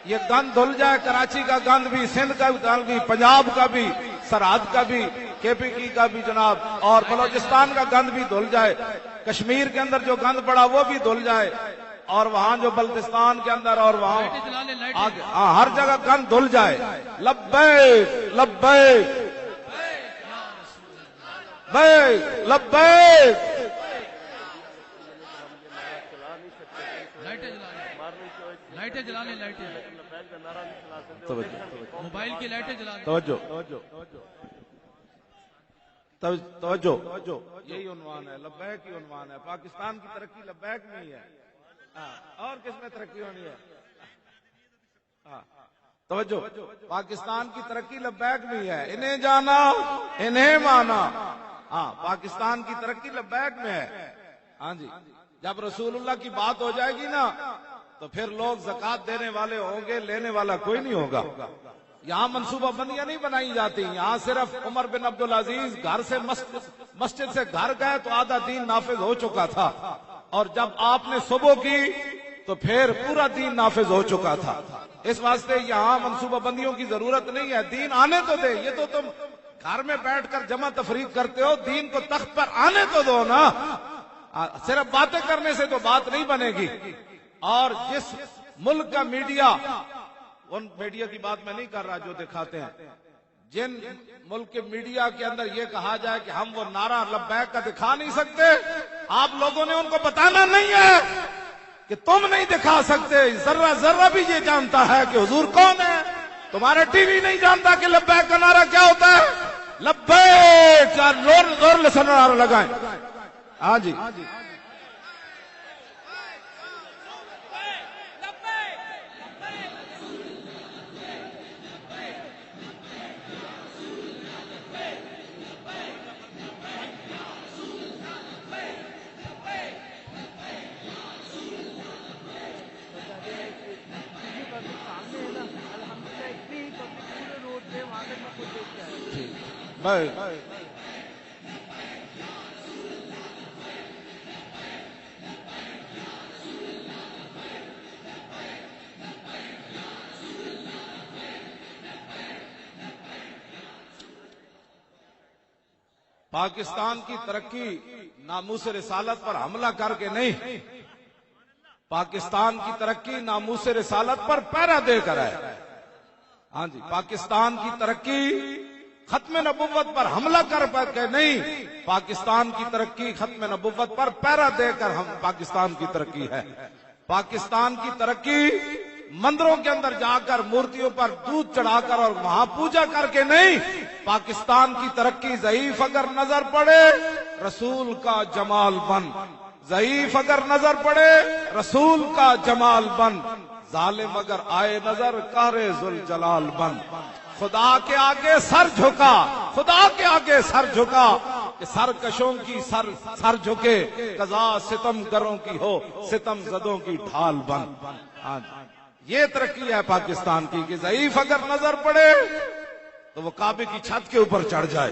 یہ گند دھل جائے کراچی کا گند بھی سندھ کا گند بھی پنجاب کا بھی سرحد کا بھی کے پی کی کا بھی جناب اور بلوچستان کا گند بھی دھل جائے کشمیر کے اندر جو گند پڑا وہ بھی دھل جائے اور وہاں جو بلتستان کے اندر اور وہاں ہر جگہ گند دھل جائے لبیک لبیک لبیک لائٹیں جلا لیں لائٹیں موبائل کی لائٹیں جلا لیں توجہ یہی عنوان ہے لبیک ہی عنوان ہے پاکستان کی ترقی لبیک میں ہی ہے اور کس میں ترقی ہونی ہے توجہ پاکستان کی ترقی لبیک میں ہی ہے انہیں جانا انہیں مانا پاکستان کی ترقی لبیک میں ہے ہاں جی جب رسول اللہ کی بات ہو جائے گی نا تو پھر لوگ زکات دینے والے ہوں گے، لینے والا کوئی نہیں ہوگا۔ یہاں منصوبہ بندیاں نہیں بنائی جاتی، یہاں صرف عمر بن عبدالعزیز گھر سے مسجد سے گھر گئے تو آدھا دین نافذ ہو چکا تھا، اور جب آپ نے صبح کی تو پھر پورا دین نافذ ہو چکا تھا۔ اس واسطے یہاں منصوبہ بندیوں کی ضرورت نہیں ہے، دین آنے تو دے۔ یہ تو تم گھر میں بیٹھ کر جمع تفریق کرتے ہو، دین کو تخت پر آنے تو دو نا، صرف باتیں کرنے سے تو بات نہیں بنے گی۔ اور جس ملک کا میڈیا، ان میڈیا کی بات میں نہیں کر رہا جو دکھاتے ہیں، جن ملک کے میڈیا کے اندر یہ کہا جائے کہ ہم وہ نعرہ لبیک کا دکھا نہیں سکتے، آپ لوگوں نے ان کو بتانا نہیں ہے کہ تم نہیں دکھا سکتے۔ ذرہ ذرہ بھی یہ جانتا ہے کہ حضور کون ہے، تمہارا ٹی وی نہیں جانتا کہ لبیک کا نعرہ کیا ہوتا ہے۔ لبیک کا زور سے نعرہ لگائیں۔ ہاں جی، پاکستان کی ترقی ناموس رسالت پر حملہ کر کے نہیں، پاکستان کی ترقی ناموس رسالت پر پہرا دے کر ہے۔ ہاں جی، پاکستان کی ترقی ختم نبوت پر حملہ کر کے نہیں، پاکستان کی ترقی ختم نبوت پر پہرا دے کر ہم پاکستان کی ترقی ہے۔ پاکستان کی ترقی مندروں کے اندر جا کر مورتیوں پر دودھ چڑھا کر اور وہاں پوجا کر کے نہیں، پاکستان کی ترقی ضعیف اگر نظر پڑے رسول کا جمال بن، ضعیف اگر نظر پڑے رسول کا جمال بن، ظالم اگر آئے نظر قہر ذوالجلال بن۔ خدا کے آگے سر جھکا، خدا کے آگے سر جھکا کہ سرکشوں کی سر جھکے، قضا ستم گروں کی ہو ستم زدوں کی ڈھال بن۔ یہ ترقی ہے پاکستان کی کہ ضعیف اگر نظر پڑے تو وہ کعبے کی چھت کے اوپر چڑھ جائے،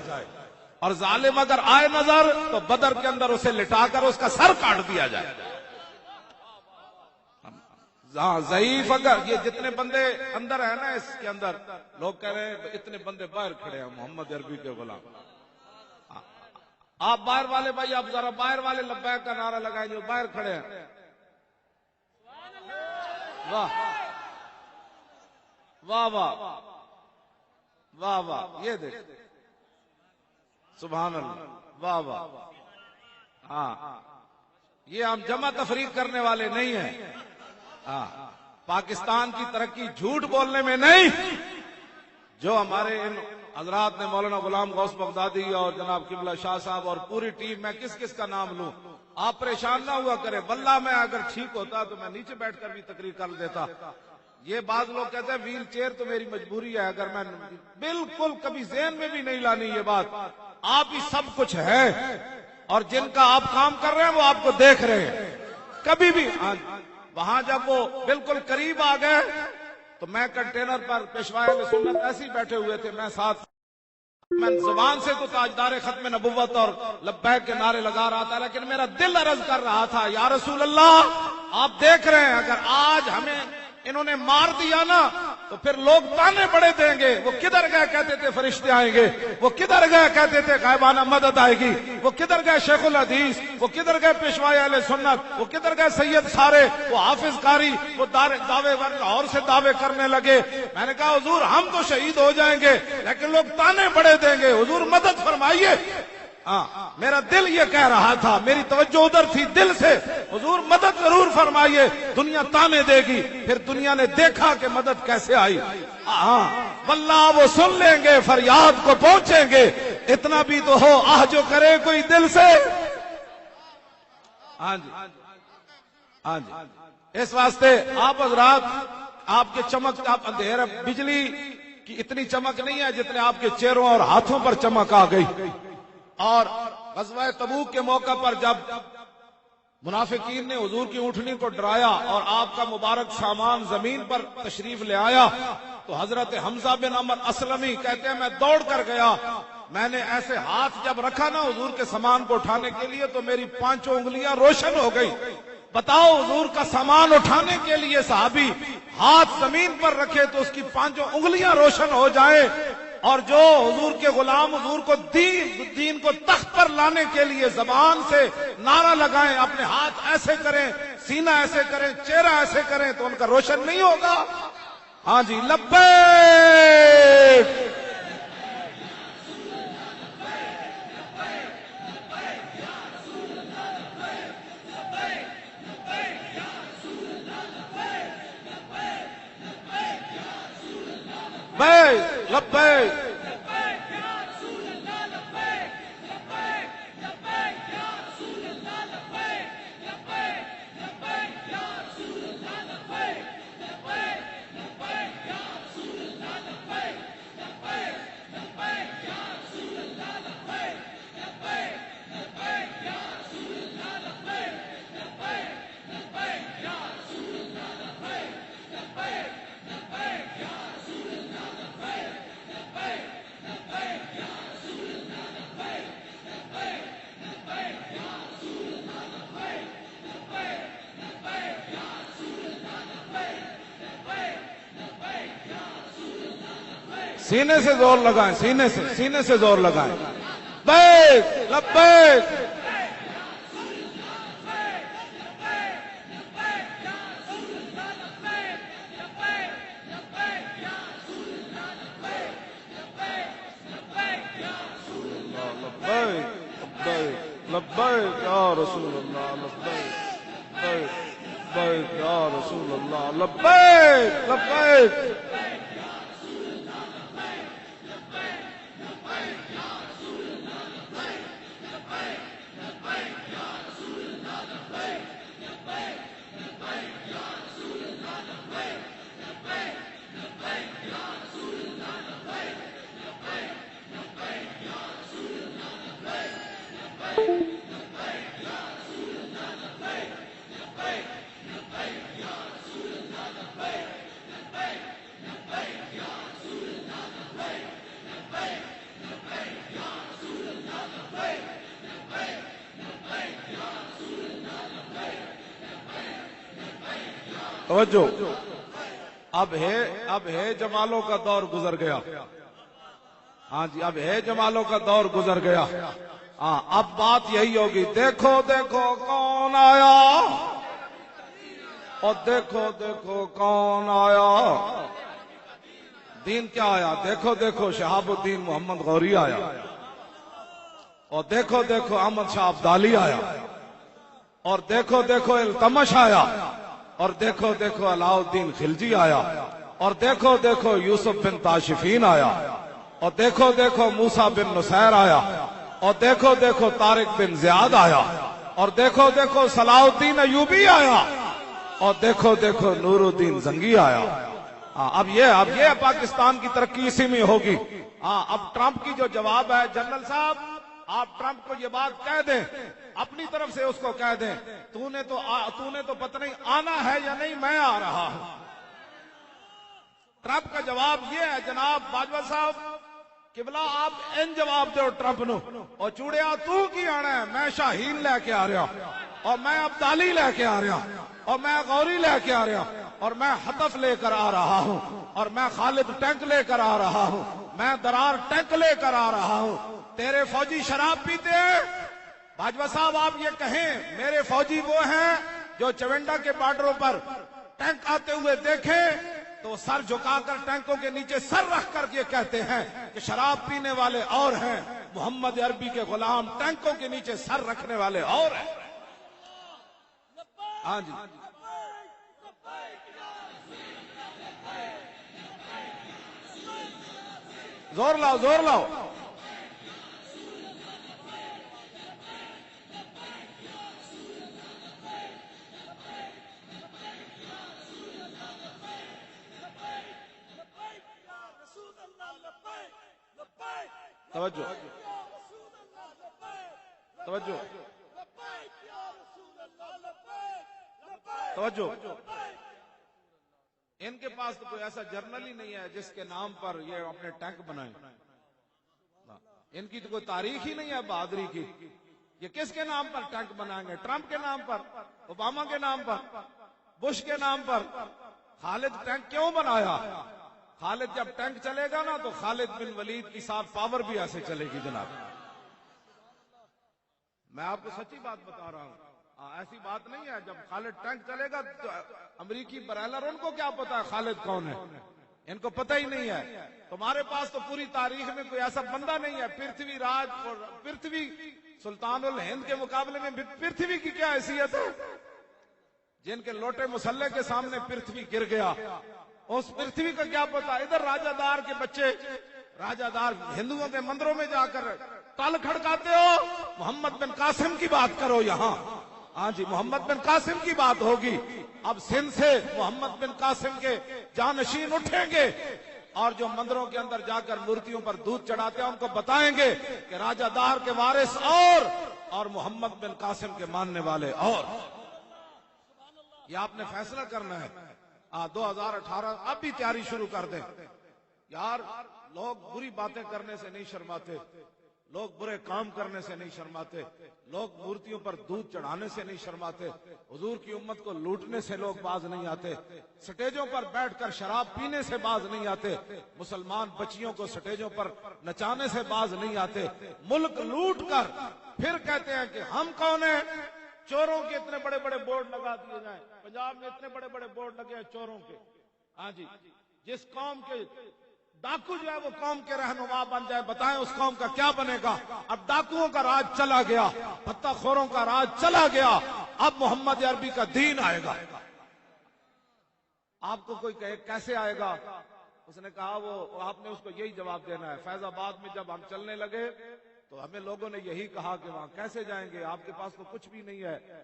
اور ظالم اگر آئے نظر تو بدر کے اندر اسے لٹا کر اس کا سر کاٹ دیا جائے۔ ضعیف اگر یہ جتنے بندے اندر ہیں نا اس کے اندر، لوگ کہہ رہے ہیں اتنے بندے باہر کھڑے ہیں محمد عربی کے غلام، آپ باہر والے بھائی، آپ ذرا باہر والے لبیک کا نعرہ لگائیں جو باہر کھڑے ہیں۔ واہ واہ واہ واہ واہ، یہ دیکھ، سبحان اللہ، واہ واہ۔ ہاں، یہ ہم جمع تفریق کرنے والے نہیں ہیں۔ پاکستان کی ترقی جھوٹ بولنے میں نہیں۔ جو ہمارے ان حضرات نے، مولانا غلام غوث بغدادی اور جناب قبلہ شاہ صاحب اور پوری ٹیم، میں کس کس کا نام لوں، آپ پریشان نہ ہوا کریں، واللہ میں اگر ٹھیک ہوتا تو میں نیچے بیٹھ کر بھی تقریر کر دیتا۔ یہ بعض لوگ کہتے ہیں ویل چیئر تو میری مجبوری ہے، اگر میں بالکل کبھی ذہن میں بھی نہیں لانی یہ بات، آپ ہی سب کچھ ہے، اور جن کا آپ کام کر رہے ہیں وہ آپ کو دیکھ رہے ہیں۔ کبھی بھی وہاں جب وہ بالکل قریب آ گئے تو میں کنٹینر پر پیشوائے اہل سنت ایسے ہی بیٹھے ہوئے تھے، میں ساتھ، میں زبان سے تو تاجدار ختم نبوت اور لبیک کے نعرے لگا رہا تھا، لیکن میرا دل عرض کر رہا تھا یا رسول اللہ آپ دیکھ رہے ہیں اگر آج ہمیں انہوں نے مار دیا نا تو پھر لوگ تانے بڑے دیں گے، وہ کدھر گئے کہتے تھے فرشتے آئیں گے، وہ کدھر گئے کہتے تھے غائبانہ مدد آئے گی، وہ کدھر گئے شیخ الحدیث، وہ کدھر گئے پیشوائے اہل سنت، وہ کدھر گئے سید سارے، وہ حافظ قاری، وہ دعوے لاہور سے دعوے کرنے لگے۔ میں نے کہا حضور ہم تو شہید ہو جائیں گے لیکن لوگ تانے بڑے دیں گے، حضور مدد فرمائیے۔ میرا دل یہ کہہ رہا تھا، میری توجہ ادھر تھی دل سے، حضور مدد ضرور فرمائیے، دنیا تانے دے گی۔ پھر دنیا نے دیکھا کہ مدد کیسے آئی۔ واللہ وہ سن لیں گے، فریاد کو پہنچیں گے، اتنا بھی تو ہو آہ جو کرے کوئی دل سے۔ ہاں جی ہاں جی، اس واسطے آپ حضرات، آپ کے چمک، آپ اندھیرا، بجلی کی اتنی چمک نہیں ہے جتنے آپ کے چہروں اور ہاتھوں پر چمک آ گئی۔ اور غزوہ تبوک کے موقع پر جب منافقین نے حضور کی اونٹنی کو ڈرایا اور آپ کا مبارک سامان زمین پر تشریف لے آیا تو حضرت حمزہ بن عمر اسلمی کہتے ہیں میں دوڑ کر گیا، میں نے ایسے ہاتھ جب رکھا نا حضور کے سامان کو اٹھانے کے لیے تو میری 5 انگلیاں روشن ہو گئی۔ بتاؤ حضور کا سامان اٹھانے کے لیے صحابی ہاتھ زمین پر رکھے تو اس کی 5 انگلیاں روشن ہو جائے، اور جو حضور کے غلام حضور کو دین کو تخت پر لانے کے لیے زبان سے نعرہ لگائیں، اپنے ہاتھ ایسے کریں، سینہ ایسے کریں، چہرہ ایسے کریں تو ان کا روشن نہیں ہوگا؟ ہاں جی، لبیک لبیک سینے سے زور لگائیں، سینے سے زور لگائیں، لبیک لبیک لبیک یا رسول اللہ، لبیک لبیک یا رسول اللہ، لبیک لبیک توجہ، اب ہے جمالوں کا دور گزر گیا۔ ہاں جی، اب ہے جمالوں کا دور گزر گیا۔ ہاں، اب بات یہی ہوگی، دیکھو دیکھو کون آیا، اور دیکھو دیکھو کون آیا۔ دین کیا آیا؟ دیکھو دیکھو شہاب الدین محمد غوری آیا، اور دیکھو دیکھو احمد شاہ ابدالی آیا، اور دیکھو دیکھو التمش آیا، اور دیکھو دیکھو علاء الدین خلجی آیا، اور دیکھو دیکھو یوسف بن تاشفین آیا، اور دیکھو دیکھو موسیٰ بن نصیر آیا، اور دیکھو دیکھو طارق بن زیاد آیا، اور دیکھو دیکھو صلاح الدین ایوبی آیا، اور دیکھو دیکھو نور الدین زنگی آیا۔ اب یہ پاکستان کی ترقی اسی میں ہوگی۔ اب ٹرمپ کی جو جواب ہے، جنرل صاحب آپ ٹرمپ کو یہ بات کہہ دیں، اپنی طرف سے اس کو کہہ دیں، تو نے تو پتہ نہیں آنا ہے یا نہیں، میں آ رہا ہوں۔ ٹرمپ کا جواب یہ ہے، جناب باجوہ صاحب قبلہ آپ ان جواب دو ٹرمپ نو، اور چوڑیا تو کی آنا ہے، میں شاہین لے کے آ رہا، اور میں ابدالی لے کے آ رہا، اور میں غوری لے کے آ رہا، اور میں حطف لے کر آ رہا ہوں، اور میں خالد ٹینک لے کر آ رہا ہوں، میں درار ٹینک لے کر آ رہا ہوں۔ تیرے فوجی شراب پیتے ہیں؟ باجوہ صاحب آپ یہ کہیں میرے فوجی وہ ہیں جو چونڈا کے بارڈروں پر ٹینک آتے ہوئے دیکھیں تو سر جھکا کر ٹینکوں کے نیچے سر رکھ کر یہ کہتے ہیں کہ شراب پینے والے اور ہیں، محمد عربی کے غلام ٹینکوں کے نیچے سر رکھنے والے اور ہیں۔ ہاں جی، زور لاؤ زور لاؤ۔ توجہ توجہ، توجہ، ان کے پاس تو کوئی ایسا جرنل ہی نہیں ہے جس کے نام پر یہ اپنے ٹینک بنائیں. ان کی تو کوئی تاریخ ہی نہیں ہے بہادری کی. یہ کس کے نام پر ٹینک بنائیں گے؟ ٹرمپ کے نام پر، اوباما کے نام پر، بش کے نام پر. خالد ٹینک کیوں بنایا؟ خالد جب ٹینک چلے گا نا تو خالد بن ولید کی ساتھ پاور بھی ایسے چلے گی جناب. میں آپ کو سچی بات بتا رہا ہوں. ایسی بات نہیں ہے. جب خالد ٹینک چلے گا تو امریکی برائلر ان کو کیا پتا ہے خالد کون ہے؟ ان کو پتہ ہی نہیں ہے. تمہارے پاس تو پوری تاریخ میں کوئی ایسا بندہ نہیں ہے. پرتھوی راج اور پرتھوی سلطان الہند کے مقابلے میں پرتھوی کی کیا حیثیت ہے؟ جن کے لوٹے مسلح کے سامنے پرتھوی گر گیا، اس پرتھوی کا کیا پتا؟ ادھر راجہ دار کے بچے، راجہ دار ہندوؤں کے مندروں میں جا کر تال کھڑکاتے ہو. محمد بن قاسم کی بات کرو یہاں. ہاں جی، محمد بن قاسم کی بات ہوگی. اب سندھ سے محمد بن قاسم کے جانشین اٹھیں گے اور جو مندروں کے اندر جا کر مورتیوں پر دودھ چڑھاتے ہیں ان کو بتائیں گے کہ راجہ دار کے وارث اور محمد بن قاسم کے ماننے والے اور. یہ آپ نے فیصلہ کرنا ہے. 2018 اب بھی تیاری شروع کر دیں یار. لوگ بری باتیں کرنے سے نہیں شرماتے، لوگ برے کام کرنے سے نہیں شرماتے، لوگ مورتیوں پر دودھ چڑھانے سے نہیں شرماتے، حضور کی امت کو لوٹنے سے لوگ باز نہیں آتے، سٹیجوں پر بیٹھ کر شراب پینے سے باز نہیں آتے، مسلمان بچیوں کو سٹیجوں پر نچانے سے باز نہیں آتے. ملک لوٹ کر پھر کہتے ہیں کہ ہم کون ہیں. چوروں کے اتنے بڑے بڑے بورڈ لگا دیے جائیں. پنجاب میں اتنے بڑے بڑے بورڈ لگے ہیں چوروں کے. ہاں جی، جس قوم کے ڈاکو جو ہے وہ قوم کے رہنما بن جائے، بتائیں اس قوم کا کیا بنے گا؟ اب ڈاکوؤں کا راج چلا گیا، پتہ خوروں کا راج چلا گیا. اب محمد عربی کا دین آئے گا. آپ کو کوئی کہے کیسے آئے گا؟ اس نے کہا وہ آپ نے اس کو یہی جواب دینا ہے. فیض آباد میں جب ہم چلنے لگے تو ہمیں لوگوں نے یہی کہا کہ وہاں کیسے جائیں گے، آپ کے پاس تو کچھ بھی نہیں ہے،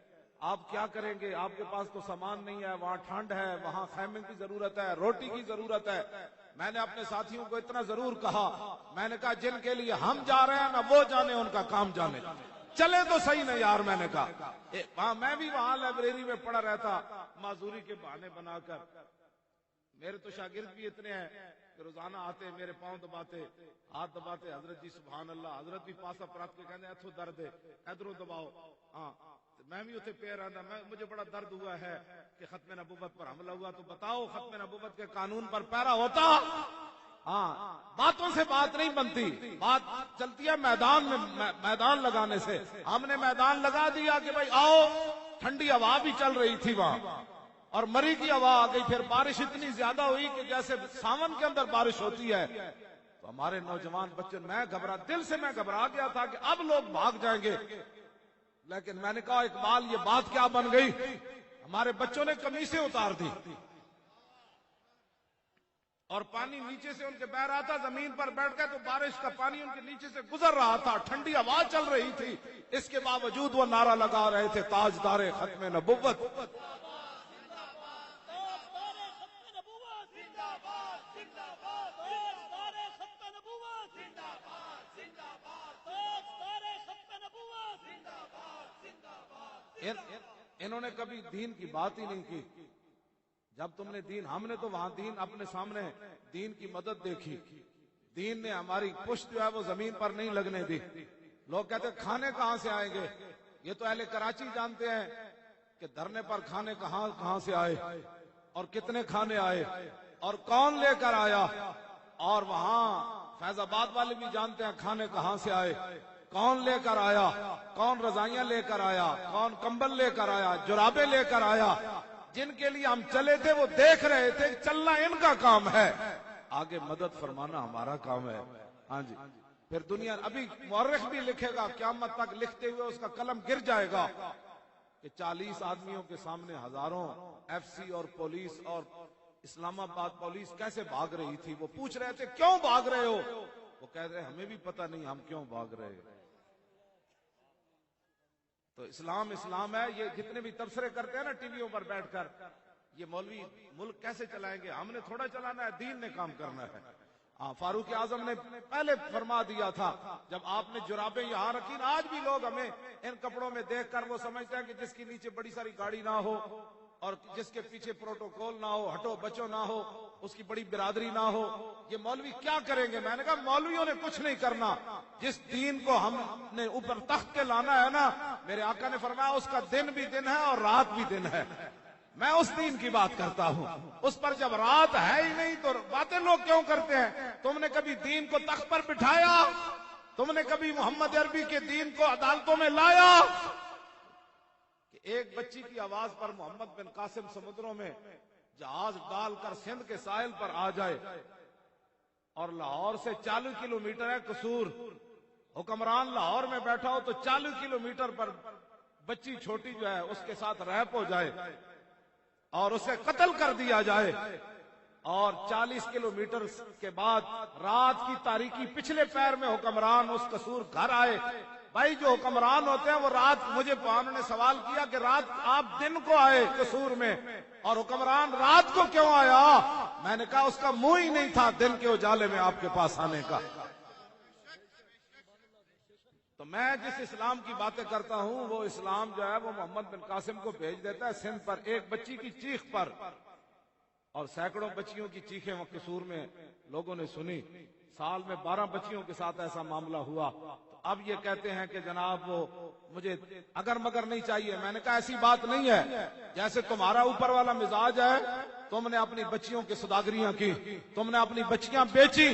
آپ کیا کریں گے، آپ کے پاس تو سامان نہیں ہے، وہاں ٹھنڈ ہے، وہاں خیمے کی ضرورت ہے، روٹی کی ضرورت ہے. میں نے اپنے ساتھیوں کو اتنا ضرور کہا، میں نے کہا جن کے لیے ہم جا رہے ہیں نا وہ جانے، ان کا کام جانے، چلے تو صحیح نا یار. میں نے کہا میں بھی وہاں لائبریری میں پڑھا رہتا معذوری کے بہانے بنا کر. میرے تو شاگرد بھی اتنے ہیں کہ روزانہ آتے میرے پاؤں دباتے، ہاتھ دباتے، حضرت جی سبحان اللہ. حضرت بھی پاسا پرات کے کہتے ہیں اتھو درد ہے، ادھروں دباؤ. ہاں میں بھی اتنے پیر رہا، مجھے بڑا درد ہوا ہے کہ ختم نبوت پر حملہ ہوا. تو بتاؤ ختم نبوت کے قانون پر پیرا ہوتا. ہاں باتوں سے بات نہیں بنتی، بات چلتی ہے میدان میں، میدان لگانے سے. ہم نے میدان لگا دیا کہ بھائی آؤ. ٹھنڈی ہوا بھی چل رہی تھی وہاں اور مری کی ہوا آ گئی. پھر بارش اتنی زیادہ ہوئی کہ جیسے ساون کے اندر بارش ہوتی ہے. تو ہمارے نوجوان بچے، دل سے میں گھبرا گیا تھا کہ اب لوگ بھاگ جائیں گے. لیکن میں نے کہا اقبال یہ بات کیا بن گئی؟ ہمارے بچوں نے قمیصیں اتار دی اور پانی نیچے سے ان کے بہ رہا تھا. زمین پر بیٹھ گئے تو بارش کا پانی ان کے نیچے سے گزر رہا تھا، ٹھنڈی ہوا چل رہی تھی. اس کے باوجود وہ نعرہ لگا رہے تھے تاجدار ختم نبوت. انہوں نے کبھی دین کی بات ہی نہیں کی. جب تم نے دین، ہم نے تو وہاں دین اپنے سامنے دین کی مدد دیکھی. دین نے ہماری پشت جو ہے وہ زمین پر نہیں لگنے دی. لوگ کہتے کھانے کہاں سے آئیں گے؟ یہ تو اہل کراچی جانتے ہیں کہ دھرنے پر کھانے کہاں سے آئے اور کتنے کھانے آئے اور کون لے کر آیا. اور وہاں فیض آباد والے بھی جانتے ہیں کھانے کہاں سے آئے، کون لے کر آیا، کون رضائیاں لے کر آیا، کون کمبل لے کر آیا، جرابیں لے کر آیا. جن کے لیے ہم چلے تھے وہ دیکھ رہے تھے. چلنا ان کا کام ہے، آگے مدد فرمانا ہمارا کام ہے. ہاں جی. پھر دنیا، ابھی مورخ بھی لکھے گا، قیامت تک لکھتے ہوئے اس کا قلم گر جائے گا کہ 40 آدمیوں کے سامنے ہزاروں ایف سی اور پولیس اور اسلام آباد پولیس کیسے بھاگ رہی تھی. وہ پوچھ رہے تھے کیوں بھاگ رہے ہو؟ وہ کہہ رہے ہمیں بھی پتہ نہیں ہم کیوں بھاگ رہے ہیں. تو اسلام ہے. یہ جتنے بھی تبصرے کرتے ہیں نا ٹی ویوں پر بیٹھ کر، یہ مولوی ملک کیسے چلائیں گے؟ ہم نے تھوڑا چلانا ہے، دین نے کام کرنا ہے. فاروق اعظم نے پہلے فرما دیا تھا جب آپ نے جرابیں یہاں رکھی. آج بھی لوگ ہمیں ان کپڑوں میں دیکھ کر وہ سمجھتے ہیں کہ جس کے نیچے بڑی ساری گاڑی نہ ہو اور جس کے پیچھے پروٹوکول نہ ہو, ہٹو بچو نہ ہو, اس کی بڑی برادری نہ ہو, یہ مولوی کیا کریں گے. میں نے کہا مولویوں نے کچھ نہیں کرنا. جس دین کو ہم نے اوپر تخت کے لانا ہے نا, میرے آقا نے فرمایا اس کا دن بھی دن ہے اور رات بھی دن ہے. میں اس دین کی بات کرتا ہوں. اس پر جب رات ہے ہی نہیں تو باتیں لوگ کیوں کرتے ہیں. تم نے کبھی دین کو تخت پر بٹھایا؟ تم نے کبھی محمد عربی کے دین کو عدالتوں میں لایا؟ کہ ایک بچی کی آواز پر محمد بن قاسم سمندروں میں جہاز ڈال کر سندھ کے ساحل پر آ جائے, اور لاہور سے 40 کلومیٹر ہے قصور, حکمران لاہور میں بیٹھا ہو تو 40 کلومیٹر پر بچی چھوٹی جو ہے اس کے ساتھ ریپ ہو جائے اور اسے قتل کر دیا جائے, اور 40 کلومیٹر کے بعد رات کی تاریکی پچھلے پیر میں حکمران اس قصور گھر آئے. بھائی جو حکمران ہوتے ہیں وہ رات, مجھے انہوں نے سوال کیا کہ رات آپ دن کو آئے قصور میں اور حکمران رات کو کیوں آیا؟ میں نے کہا اس کا منہ ہی نہیں تھا دن کے اجالے میں آپ کے پاس آنے کا. تو میں جس اسلام کی باتیں کرتا ہوں وہ اسلام جو ہے وہ محمد بن قاسم کو بھیج دیتا ہے سندھ پر ایک بچی کی چیخ پر, اور سینکڑوں بچیوں کی چیخیں وہ قصور میں لوگوں نے سنی. سال میں 12 بچیوں کے ساتھ ایسا معاملہ ہوا. تو اب یہ کہتے ہیں کہ جناب وہ مجھے اگر مگر نہیں چاہیے. میں نے کہا ایسی بات نہیں ہے. جیسے تمہارا اوپر والا مزاج ہے, تم نے اپنی بچیوں کی سوداگریاں کی, تم نے اپنی بچیاں بیچی,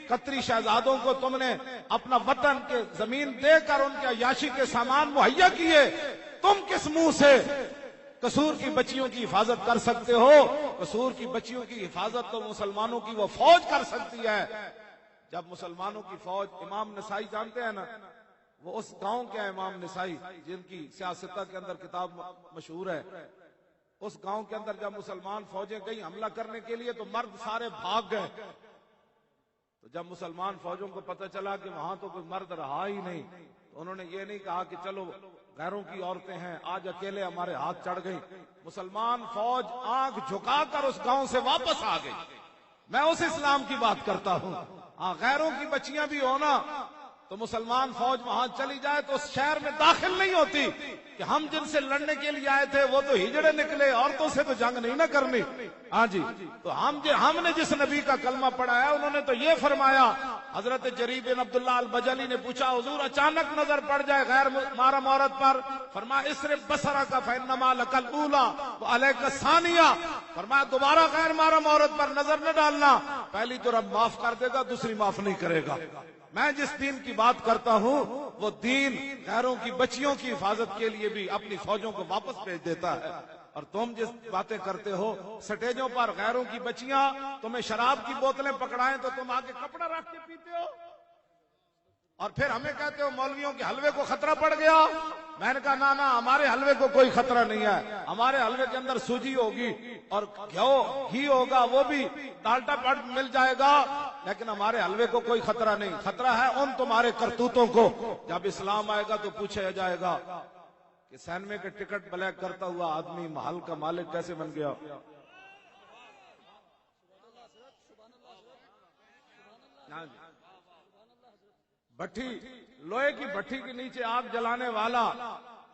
قطری شہزادوں کو تم نے اپنا وطن کے زمین دے کر ان کے عیاشی کے سامان مہیا کیے. تم کس منہ سے قصور کی بچیوں کی حفاظت کر سکتے ہو؟ قصور کی بچیوں کی حفاظت تو مسلمانوں کی وہ فوج کر سکتی ہے. جب مسلمانوں کی فوج, امام نسائی جانتے ہیں نا, وہ اس گاؤں کے امام نسائی جن کی سیاستہ کے اندر کتاب مشہور ہے, اس گاؤں کے اندر جب مسلمان فوجیں گئی حملہ کرنے کے لیے تو مرد سارے بھاگ گئے. تو جب مسلمان فوجوں کو پتہ چلا کہ وہاں تو کوئی مرد رہا ہی نہیں, تو انہوں نے یہ نہیں کہا کہ چلو غیروں کی عورتیں ہیں آج اکیلے ہمارے ہاتھ چڑھ گئی. مسلمان فوج آنکھ جھکا کر اس گاؤں سے واپس آ گئی. میں اس اسلام کی بات کرتا ہوں. غیروں کی بچیاں بھی ہونا تو مسلمان فوج وہاں چلی جائے تو اس شہر میں داخل نہیں ہوتی کہ ہم جن سے لڑنے کے لیے آئے تھے وہ تو ہجڑے نکلے, عورتوں سے تو جنگ نہیں نہ کرنی. ہاں جی, تو ہم نے جس نبی کا کلمہ پڑھا ہے انہوں نے تو یہ فرمایا. حضرت جریر بن عبداللہ البجلی نے پوچھا حضور اچانک نظر پڑ جائے غیر محرم عورت پر, فرمایا اسرف بصرک فانما لک الاولی وعلیک الثانیہ. فرمایا دوبارہ غیر محرم عورت پر نظر نہ ڈالنا, پہلی تو رب معاف کر دے گا, دوسری معاف نہیں کرے گا. میں جس دین کی بات کرتا ہوں وہ دین غیروں کی بچیوں کی حفاظت کے لیے بھی اپنی فوجوں کو واپس بھیج دیتا ہے. اور تم جس باتیں کرتے ہو سٹیجوں پر غیروں کی بچیاں تمہیں شراب کی بوتلیں پکڑائیں تو تم آگے کپڑا رکھ کے پیتے ہو, اور پھر ہمیں کہتے ہو مولویوں کے حلوے کو خطرہ پڑ گیا. میں نے کہا نہ ہمارے حلوے کو کوئی خطرہ نہیں ہے. ہمارے حلوے کے اندر سوجی ہوگی اور گھی ہوگا, وہ بھی ڈالٹا پٹ مل جائے گا, لیکن ہمارے حلوے کو کوئی خطرہ نہیں. خطرہ ہے ان تمہارے کرتوتوں کو. جب اسلام آئے گا تو پوچھا جائے گا کہ سینمے کے ٹکٹ بلیک کرتا ہوا آدمی محل کا مالک کیسے بن گیا. بھٹی, لوہے کی بھٹی کے نیچے آگ جلانے والا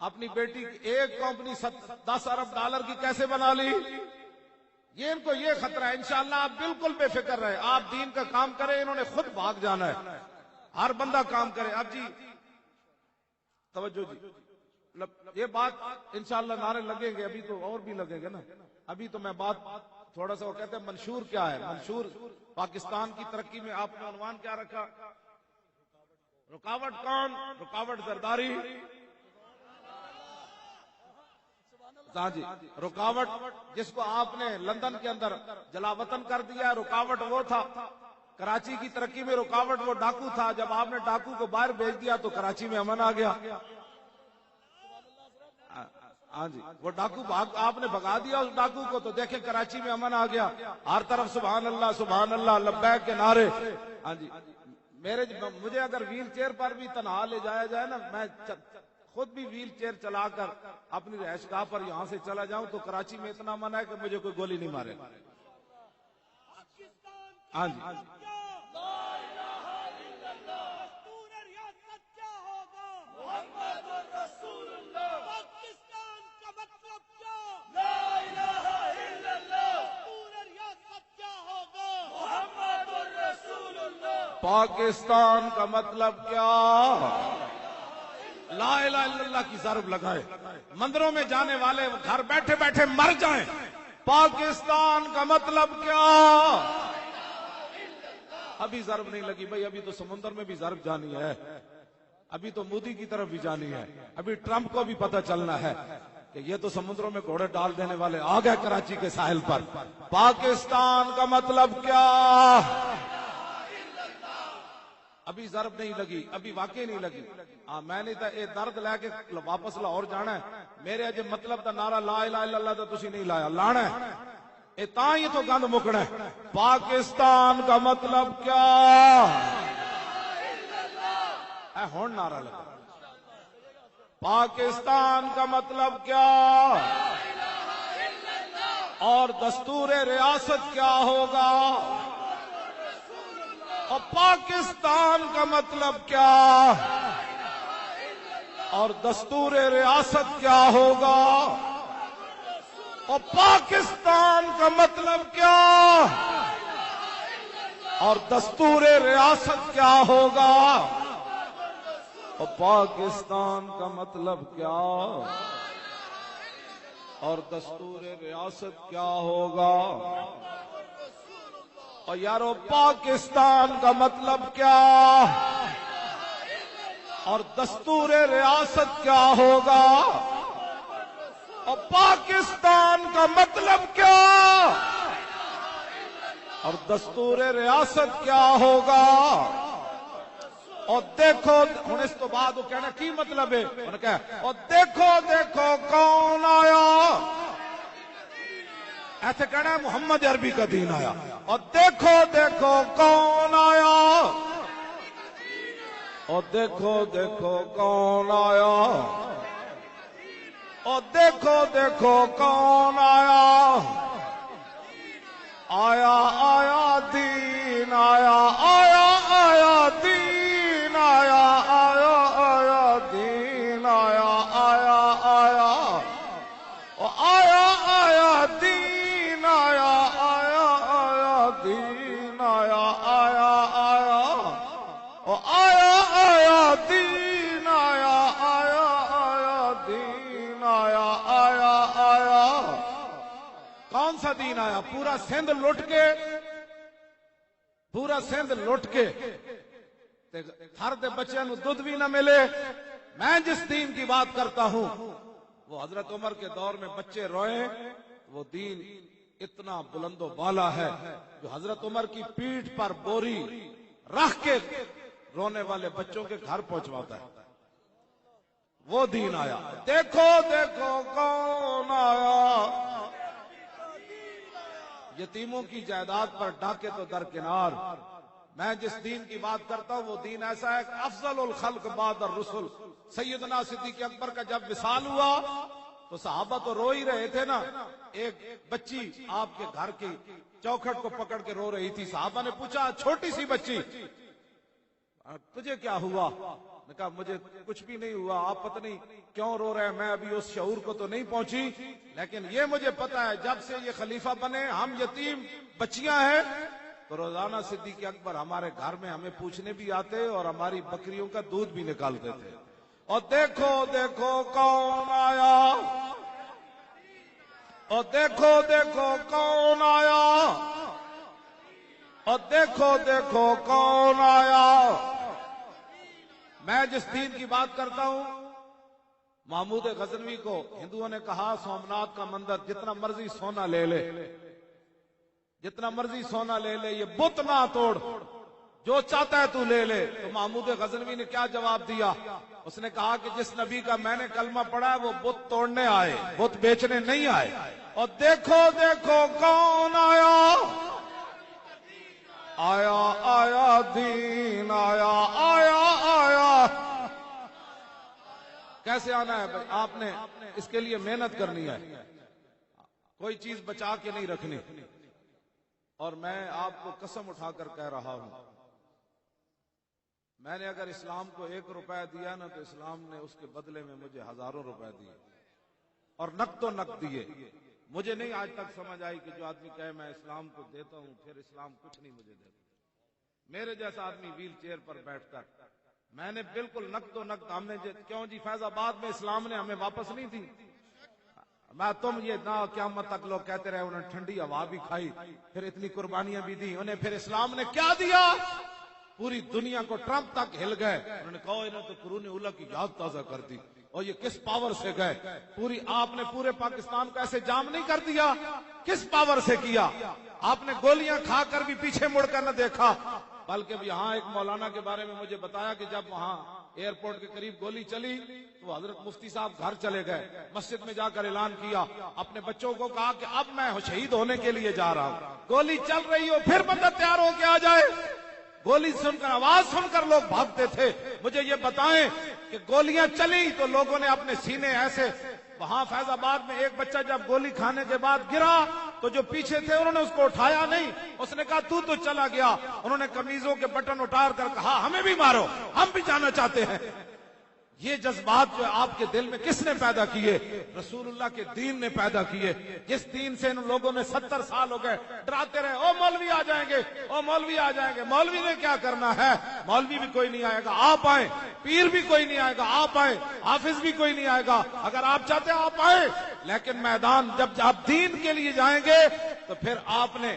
اپنی بیٹی کی ایک کمپنی 10 ارب ڈالر کی کیسے بنا لی؟ یہ ان کو یہ خطرہ ہے. انشاءاللہ آپ بالکل بے فکر رہے, آپ دین کا کام کریں, انہوں نے خود بھاگ جانا ہے. ہر بندہ کام کرے. اب جی توجہ جی, یہ بات انشاءاللہ نعرے لگیں گے, ابھی تو اور بھی لگیں گے نا. ابھی تو میں بات تھوڑا سا, وہ کہتے ہیں منشور کیا ہے. منشور پاکستان کی ترقی میں آپ نے عنوان کیا رکھا؟ رکاوٹ کون؟ رکاوٹ زرداری. ہاں جی, رکاوٹ جس کو آپ نے لندن کے اندر جلاوطن کر دیا, رکاوٹ وہ تھا. کراچی کی ترقی میں رکاوٹ وہ ڈاکو تھا. جب آپ نے ڈاکو کو باہر بھیج دیا تو کراچی میں امن آ گیا. ہاں جی, وہ ڈاکو آپ نے بھگا دیا اس ڈاکو کو تو دیکھیں کراچی میں امن آ گیا. ہر طرف سبحان اللہ لبیک کے نعرے. ہاں جی, مجھے اگر ویل چیئر پر بھی تنہا لے جایا جائے نا, میں خود بھی ویل چیئر چلا کر اپنی رہائش گاہ پر یہاں سے چلا جاؤں تو کراچی میں اتنا من ہے کہ مجھے کوئی گولی نہیں مارے. ہاں جی, پاکستان کا مطلب کیا؟ لا الہ الا اللہ کی ضرب لگائے، مندروں میں جانے والے گھر بیٹھے بیٹھے مر جائیں۔ پاکستان کا مطلب کیا؟ ابھی ضرب نہیں لگی بھائی، ابھی تو سمندر میں بھی ضرب جانی ہے، ابھی تو مودی کی طرف بھی جانی ہے، ابھی ٹرمپ کو بھی پتہ چلنا ہے کہ یہ تو سمندروں میں گھوڑے ڈال دینے والے آ گئے کراچی کے ساحل پر۔ پاکستان کا مطلب کیا؟ ابھی ضرب نہیں لگی، ابھی واقعی نہیں لگی۔ میں نہیں تو یہ درد لے کے واپس لاہور جانا ہے، میرے اجے مطلب دا نعرہ لا الہ الا اللہ تو تسی نہیں لایا، لانا ہے اے تاں ہی تو گند مکنا ہے۔ پاکستان کا مطلب کیا؟ اے ہون نعرہ لگا، پاکستان کا مطلب کیا؟ اور دستور ریاست کیا ہوگا؟ اور پاکستان کا مطلب کیا؟ اور دستور ریاست کیا ہوگا؟ اور پاکستان کا مطلب کیا؟ اور دستور ریاست کیا ہوگا؟ اور پاکستان کا مطلب کیا؟ اور دستور ریاست کیا ہوگا؟ اور یارو پاکستان کا مطلب کیا؟ اور دستور ریاست کیا ہوگا؟ اور پاکستان کا مطلب کیا؟ اور دستور ریاست کیا ہوگا؟ اور دیکھو ہن اس تو بعد وہ کہنا کی مطلب ہے، انہوں نے کہا اور دیکھو دیکھو کون آیا، ایسے کہنا ہے محمد عربی کا دین آیا۔ اور دیکھو دیکھو کون آیا، اور دیکھو دیکھو کون آیا، اور دیکھو دیکھو کون آیا، آیا آیا دین آیا، آیا آیا دین آیا، آیا آیا دین آیا، آیا آیا اور آیا آیا دین آیا، آیا آیا دین آیا، آیا آیا اور آیا آیا دین آیا، آیا آیا دین آیا، آیا آیا۔ کون سا دین آیا؟ پورا سندھ لٹ کے، پورا سندھ لٹ کے ہر دے بچے نو دودھ بھی نہ ملے۔ میں جس دین کی بات کرتا ہوں وہ حضرت عمر کے دور میں بچے روئے، وہ دین اتنا بلند و بالا ہے جو حضرت عمر کی پیٹھ پر بوری رکھ کے رونے والے بچوں کے گھر پہنچواتا ہے۔ وہ دین آیا۔ دیکھو دیکھو کون آیا، یتیموں کی جائیداد پر ڈاکے تو درکنار۔ میں جس دین کی بات کرتا ہوں وہ دین ایسا ہے کہ افضل الخلق بعد الرسل، سیدنا صدیق اکبر کا جب وصال ہوا تو صحابہ تو رو ہی رہے تھے نا۔ ایک بچی آپ کے گھر کی چوکھٹ کو پکڑ کے رو رہی تھی، صحابہ نے پوچھا چھوٹی سی بچی تجھے کیا ہوا؟ نے کہا مجھے کچھ بھی نہیں ہوا، آپ پتہ نہیں کیوں رو رہے ہیں، میں ابھی اس شعور کو تو نہیں پہنچی، لیکن یہ مجھے پتا ہے جب سے یہ خلیفہ بنے ہم یتیم بچیاں ہیں تو روزانہ صدیق اکبر ہمارے گھر میں ہمیں پوچھنے بھی آتے اور ہماری بکریوں کا دودھ بھی نکالتے تھے۔ اور دیکھو دیکھو کون آیا، اور دیکھو دیکھو کون آیا، اور دیکھو دیکھو کون آیا۔ میں جس دین کی بات کرتا ہوں، محمود غزنوی کو ہندوؤں نے کہا سومناتھ کا مندر جتنا مرضی سونا لے لے، جتنا مرضی سونا لے لے، یہ بت نہ توڑ، جو چاہتا ہے تو لے لے۔ تو محمود غزنوی نے کیا جواب دیا؟ اس نے کہا کہ جس نبی کا میں نے کلمہ پڑھا ہے وہ بت توڑنے آئے، بت بیچنے نہیں آئے۔ اور دیکھو دیکھو کون آیا، آیا آیا دین آیا، آیا آیا۔ کیسے آنا ہے بھائی؟ آپ نے اس کے لیے محنت کرنی ہے، کوئی چیز بچا کے نہیں رکھنی۔ اور میں آپ کو قسم اٹھا کر کہہ رہا ہوں، میں نے اگر اسلام کو 1 روپے دیا نا تو اسلام نے اس کے بدلے میں مجھے ہزاروں روپے دیے، اور نقد و نقد دیے۔ مجھے نہیں آج تک سمجھ آئی کہ جو آدمی کہے میں اسلام کو دیتا ہوں پھر اسلام کچھ نہیں مجھے دیتا۔ میرے جیسا آدمی ویل چیئر پر بیٹھ کر، میں نے بالکل نقد و نقد، ہم نے کیوں جی فیض آباد میں اسلام نے ہمیں واپس نہیں دی، میں تم یہ نہ قیامت تک لوگ کہتے رہے، انہوں نے ٹھنڈی ہوا بھی کھائی، پھر اتنی قربانیاں بھی دی، انہیں پھر اسلام نے کیا دیا؟ پوری دنیا کو ٹرمپ تک ہل گئے، انہوں نے کہا انہوں نے تو قرون اولیٰ کی یاد تازہ کر دی، اور یہ کس پاور سے گئے؟ آپ نے پورے پاکستان کو ایسے جام نہیں کر دیا، کس پاور سے کیا؟ آپ نے گولیاں کھا کر بھی پیچھے مڑ کر نہ دیکھا، بلکہ یہاں ایک مولانا کے بارے میں مجھے بتایا کہ جب وہاں ایئرپورٹ کے قریب گولی چلی تو حضرت مفتی صاحب گھر چلے گئے، مسجد میں جا کر اعلان کیا، اپنے بچوں کو کہا کہ اب میں شہید ہونے کے لیے جا رہا ہوں، گولی چل رہی ہو پھر بندہ تیار ہو کے آ جائے، گولی سن کر، آواز سن کر لوگ بھاگتے تھے۔ مجھے یہ بتائیں کہ گولیاں چلی تو لوگوں نے اپنے سینے ایسے، وہاں فیض آباد میں ایک بچہ جب گولی کھانے کے بعد گرا تو جو پیچھے تھے انہوں نے اس کو اٹھایا نہیں، اس نے کہا تو چلا گیا، انہوں نے قمیضوں کے بٹن اٹھار کر کہا ہمیں بھی مارو، ہم بھی جانا چاہتے ہیں۔ یہ جذبات جو آپ کے دل میں کس نے پیدا کیے؟ رسول اللہ کے دین نے پیدا کیے، جس دین سے ان لوگوں نے 70 سال ہو گئے ڈراتے رہے، او مولوی آ جائیں گے، او مولوی آ جائیں گے، مولوی نے کیا کرنا ہے؟ مولوی بھی کوئی نہیں آئے گا، آپ آئیں، پیر بھی کوئی نہیں آئے گا، آپ آئیں، حافظ بھی کوئی نہیں آئے گا، اگر آپ چاہتے ہیں آپ آئیں، لیکن میدان جب آپ دین کے لیے جائیں گے تو پھر آپ نے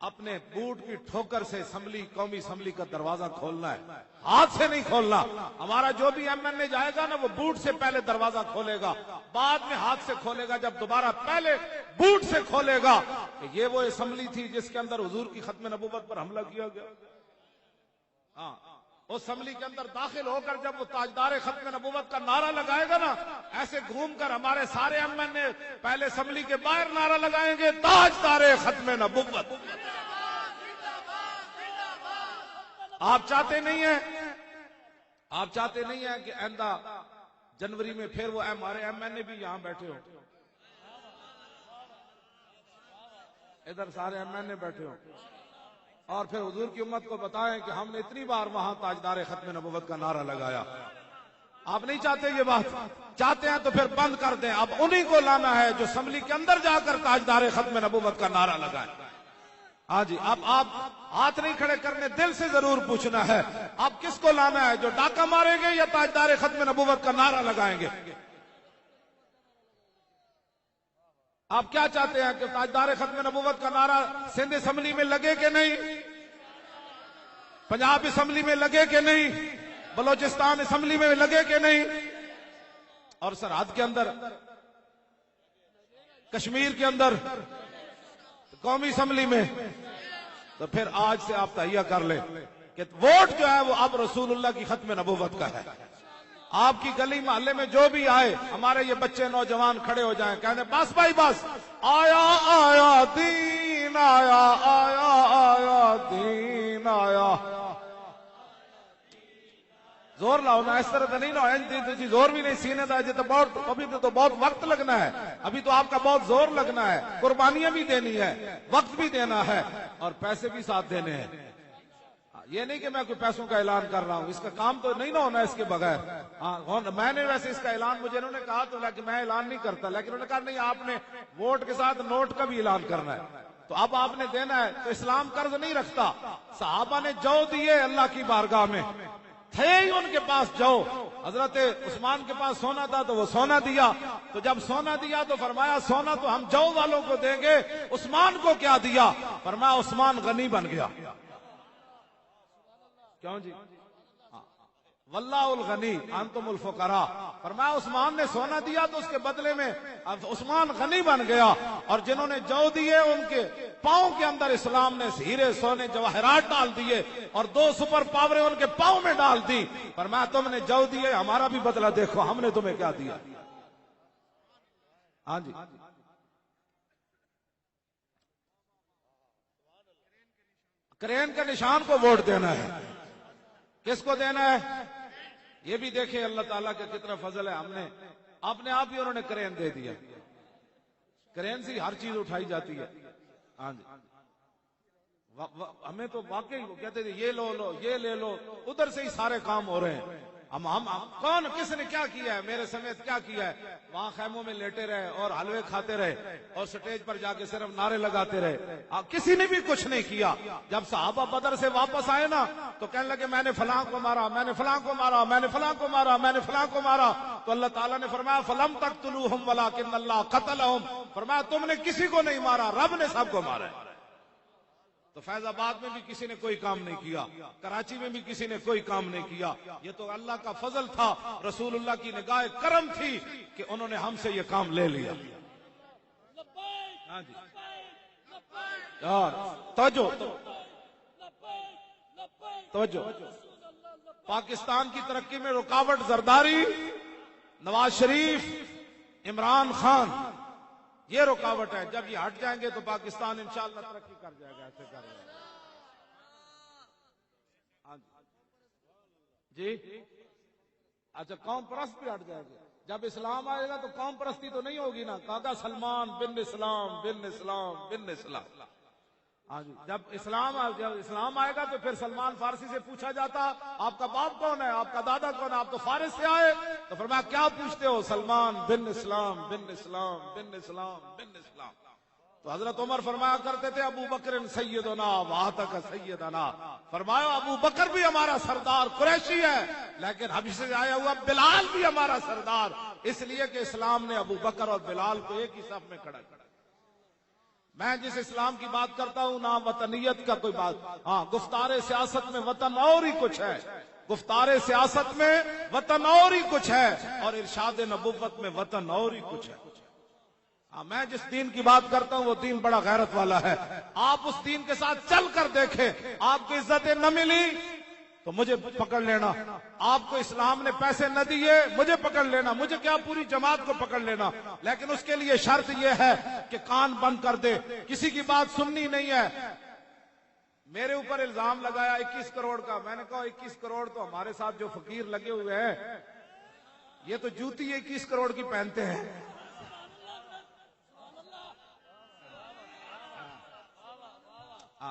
اپنے بوٹ کی ٹھوکر سے اسمبلی، قومی اسمبلی کا دروازہ کھولنا ہے، ہاتھ سے نہیں کھولنا۔ ہمارا جو بھی ایم این اے جائے گا نا وہ بوٹ سے پہلے دروازہ کھولے گا، بعد میں ہاتھ سے کھولے گا، جب دوبارہ پہلے بوٹ سے کھولے گا کہ یہ وہ اسمبلی تھی جس کے اندر حضور کی ختم نبوت پر حملہ کیا گیا۔ ہاں، اس اسمبلی کے اندر داخل ہو کر جب وہ تاجدار ختم نبوت کا نعرہ لگائے گا نا، ایسے گھوم کر ہمارے سارے ایم این اے پہلے اسمبلی کے باہر نعرہ لگائیں گے، تاجدار ختم نبوت۔ آپ چاہتے نہیں ہیں، آپ چاہتے نہیں ہیں کہ آئندہ جنوری میں پھر وہ ہمارے ایم این اے بھی یہاں بیٹھے ہو، ادھر سارے ایم این اے بیٹھے ہو، اور پھر حضور کی امت کو بتائیں کہ ہم نے اتنی بار وہاں تاجدار ختم نبوت کا نعرہ لگایا۔ آپ نہیں چاہتے یہ بات؟ چاہتے ہیں تو پھر بند کر دیں، اب انہی کو لانا ہے جو اسمبلی کے اندر جا کر تاجدار ختم نبوت کا نعرہ لگائیں۔ ہاں جی، اب آپ ہاتھ نہیں کھڑے کرنے، دل سے ضرور پوچھنا ہے آپ کس کو لانا ہے، جو ڈاکہ ماریں گے یا تاجدار ختم نبوت کا نعرہ لگائیں گے؟ آپ کیا چاہتے ہیں کہ تاجدار ختم نبوت کا نعرہ سندھ اسمبلی میں لگے کہ نہیں، پنجاب اسمبلی میں لگے کہ نہیں، بلوچستان اسمبلی میں لگے کہ نہیں، اور سرحد کے اندر، کشمیر کے اندر، قومی اسمبلی میں؟ تو پھر آج سے آپ تہیہ کر لیں کہ ووٹ جو ہے وہ اب رسول اللہ کی ختم نبوت کا ہے۔ آپ کی گلی محلے میں جو بھی آئے، ہمارے یہ بچے نوجوان کھڑے ہو جائیں، کہنے بس بھائی بس، آیا آیا دین آیا، آیا آیا دین آیا۔ زور لاؤ نا، اس طرح تو نہیں نا، زور بھی نہیں سینے دا، ابھی تو بہت وقت لگنا ہے، ابھی تو آپ کا بہت زور لگنا ہے، قربانیاں بھی دینی ہے، وقت بھی دینا ہے، اور پیسے بھی ساتھ دینے ہیں۔ یہ نہیں کہ میں کوئی پیسوں کا اعلان کر رہا ہوں، اس کا کام تو نہیں نہ ہونا اس کے بغیر۔ میں نے ویسے اس کا اعلان، مجھے انہوں نے کہا تو لیکن میں اعلان نہیں کرتا، لیکن انہوں نے کہا نہیں آپ نے ووٹ کے ساتھ نوٹ کا بھی اعلان کرنا ہے، تو اب آپ نے دینا ہے۔ تو اسلام قرض نہیں رکھتا، صحابہ نے جو دیے اللہ کی بارگاہ میں تھے ہی ان کے پاس جو، حضرت عثمان کے پاس سونا تھا تو وہ سونا دیا، تو جب سونا دیا تو فرمایا سونا تو ہم جو والوں کو دیں گے، عثمان کو کیا دیا؟ فرمایا عثمان غنی بن گیا۔ کیوں جی؟ واللہ الغنی انتم الفقراء، فرمایا عثمان نے سونا دیا تو اس کے بدلے میں عثمان غنی بن گیا، اور جنہوں نے جو دیے ان کے پاؤں کے اندر اسلام نے ہیرے سونے جواہرات ڈال دیے، اور 2 سپر پاوریں ان کے پاؤں میں ڈال دی، فرمایا تم نے جو دیے ہمارا بھی بدلہ دیکھو ہم نے تمہیں کیا دیا۔ ہاں جی، کرین کے نشان کو ووٹ دینا ہے، کس کو دینا ہے؟ یہ بھی دیکھیں اللہ تعالیٰ کا کتنا فضل ہے، ہم نے اپنے آپ ہی انہوں نے کرین دے دیا، کرین سے ہر چیز اٹھائی جاتی ہے۔ ہاں جی، ہمیں تو واقعی وہ کہتے تھے یہ لو لو یہ لے لو، ادھر سے ہی سارے کام ہو رہے ہیں۔ ہم کون کس نے کیا کیا ہے میرے سمیت کیا کیا ہے؟ وہاں خیموں میں لیٹے رہے اور حلوے کھاتے رہے اور سٹیج پر جا کے صرف نعرے لگاتے رہے، کسی نے بھی کچھ نہیں کیا۔ جب صحابہ بدر سے واپس آئے نا تو کہنے لگے میں نے فلاں کو مارا، میں نے فلاں کو مارا، میں نے فلاں کو مارا، میں نے فلاں کو مارا، تو اللہ تعالیٰ نے فرمایا فلم تقتلوہم ولکن اللہ قتلہم، فرمایا تم نے کسی کو نہیں مارا، رب نے سب کو مارا ہے۔ تو فیض آباد میں بھی کسی نے کوئی کام نہیں کیا، کراچی میں بھی کسی نے کوئی کام نہیں کیا، یہ تو اللہ کا فضل تھا، رسول اللہ کی نگاہ کرم تھی کہ انہوں نے ہم سے یہ کام لے لیا۔ ہاں جی توجہ، پاکستان کی ترقی میں رکاوٹ زرداری، نواز شریف، عمران خان، یہ رکاوٹ ہے۔ جب یہ ہٹ جائیں گے تو پاکستان انشاءاللہ ترقی کر جائے گا، ایسے کر جائے گا۔ جی اچھا، قوم پرست بھی ہٹ جائے گا۔ جب اسلام آئے گا تو قوم پرستی تو نہیں ہوگی نا، کہا سلمان بن اسلام بن اسلام بن اسلام۔ ہاں جی، جب اسلام آئے گا تو پھر سلمان فارسی سے پوچھا جاتا آپ کا باپ کون ہے، آپ کا دادا کون ہے، آپ تو فارس سے آئے، تو فرمایا کیا پوچھتے ہو؟ سلمان بن اسلام بن اسلام بن اسلام بن اسلام۔ تو حضرت عمر فرمایا کرتے تھے ابو بکر سیدنا واتک سیدنا، فرمایا ابو بکر بھی ہمارا سردار قریشی ہے، لیکن حبشے سے آیا ہوا بلال بھی ہمارا سردار، اس لیے کہ اسلام نے ابو بکر اور بلال کو ایک ہی صف میں کھڑا کیا۔ میں جس اسلام کی بات کرتا ہوں نہ وطنیت کا کوئی بات، ہاں گفتار سیاست میں وطن اور ہی کچھ ہے، گفتار سیاست میں وطن اور ہی کچھ ہے، اور ارشاد نبوت میں وطن اور ہی کچھ ہے۔ ہاں میں جس دین کی بات کرتا ہوں وہ دین بڑا غیرت والا ہے، آپ اس دین کے ساتھ چل کر دیکھیں، آپ کو عزتیں نہ ملی تو مجھے پکڑ لینا، آپ کو اسلام نے پیسے نہ دیے مجھے پکڑ لینا، مجھے کیا پوری جماعت کو پکڑ لینا، لیکن اس کے لیے شرط یہ ہے کہ کان بند کر دے، کسی کی بات سننی نہیں ہے۔ میرے اوپر الزام لگایا 21 کروڑ کا، میں نے کہا 21 کروڑ تو ہمارے ساتھ جو فقیر لگے ہوئے ہیں یہ تو جوتی 21 کروڑ کی پہنتے ہیں۔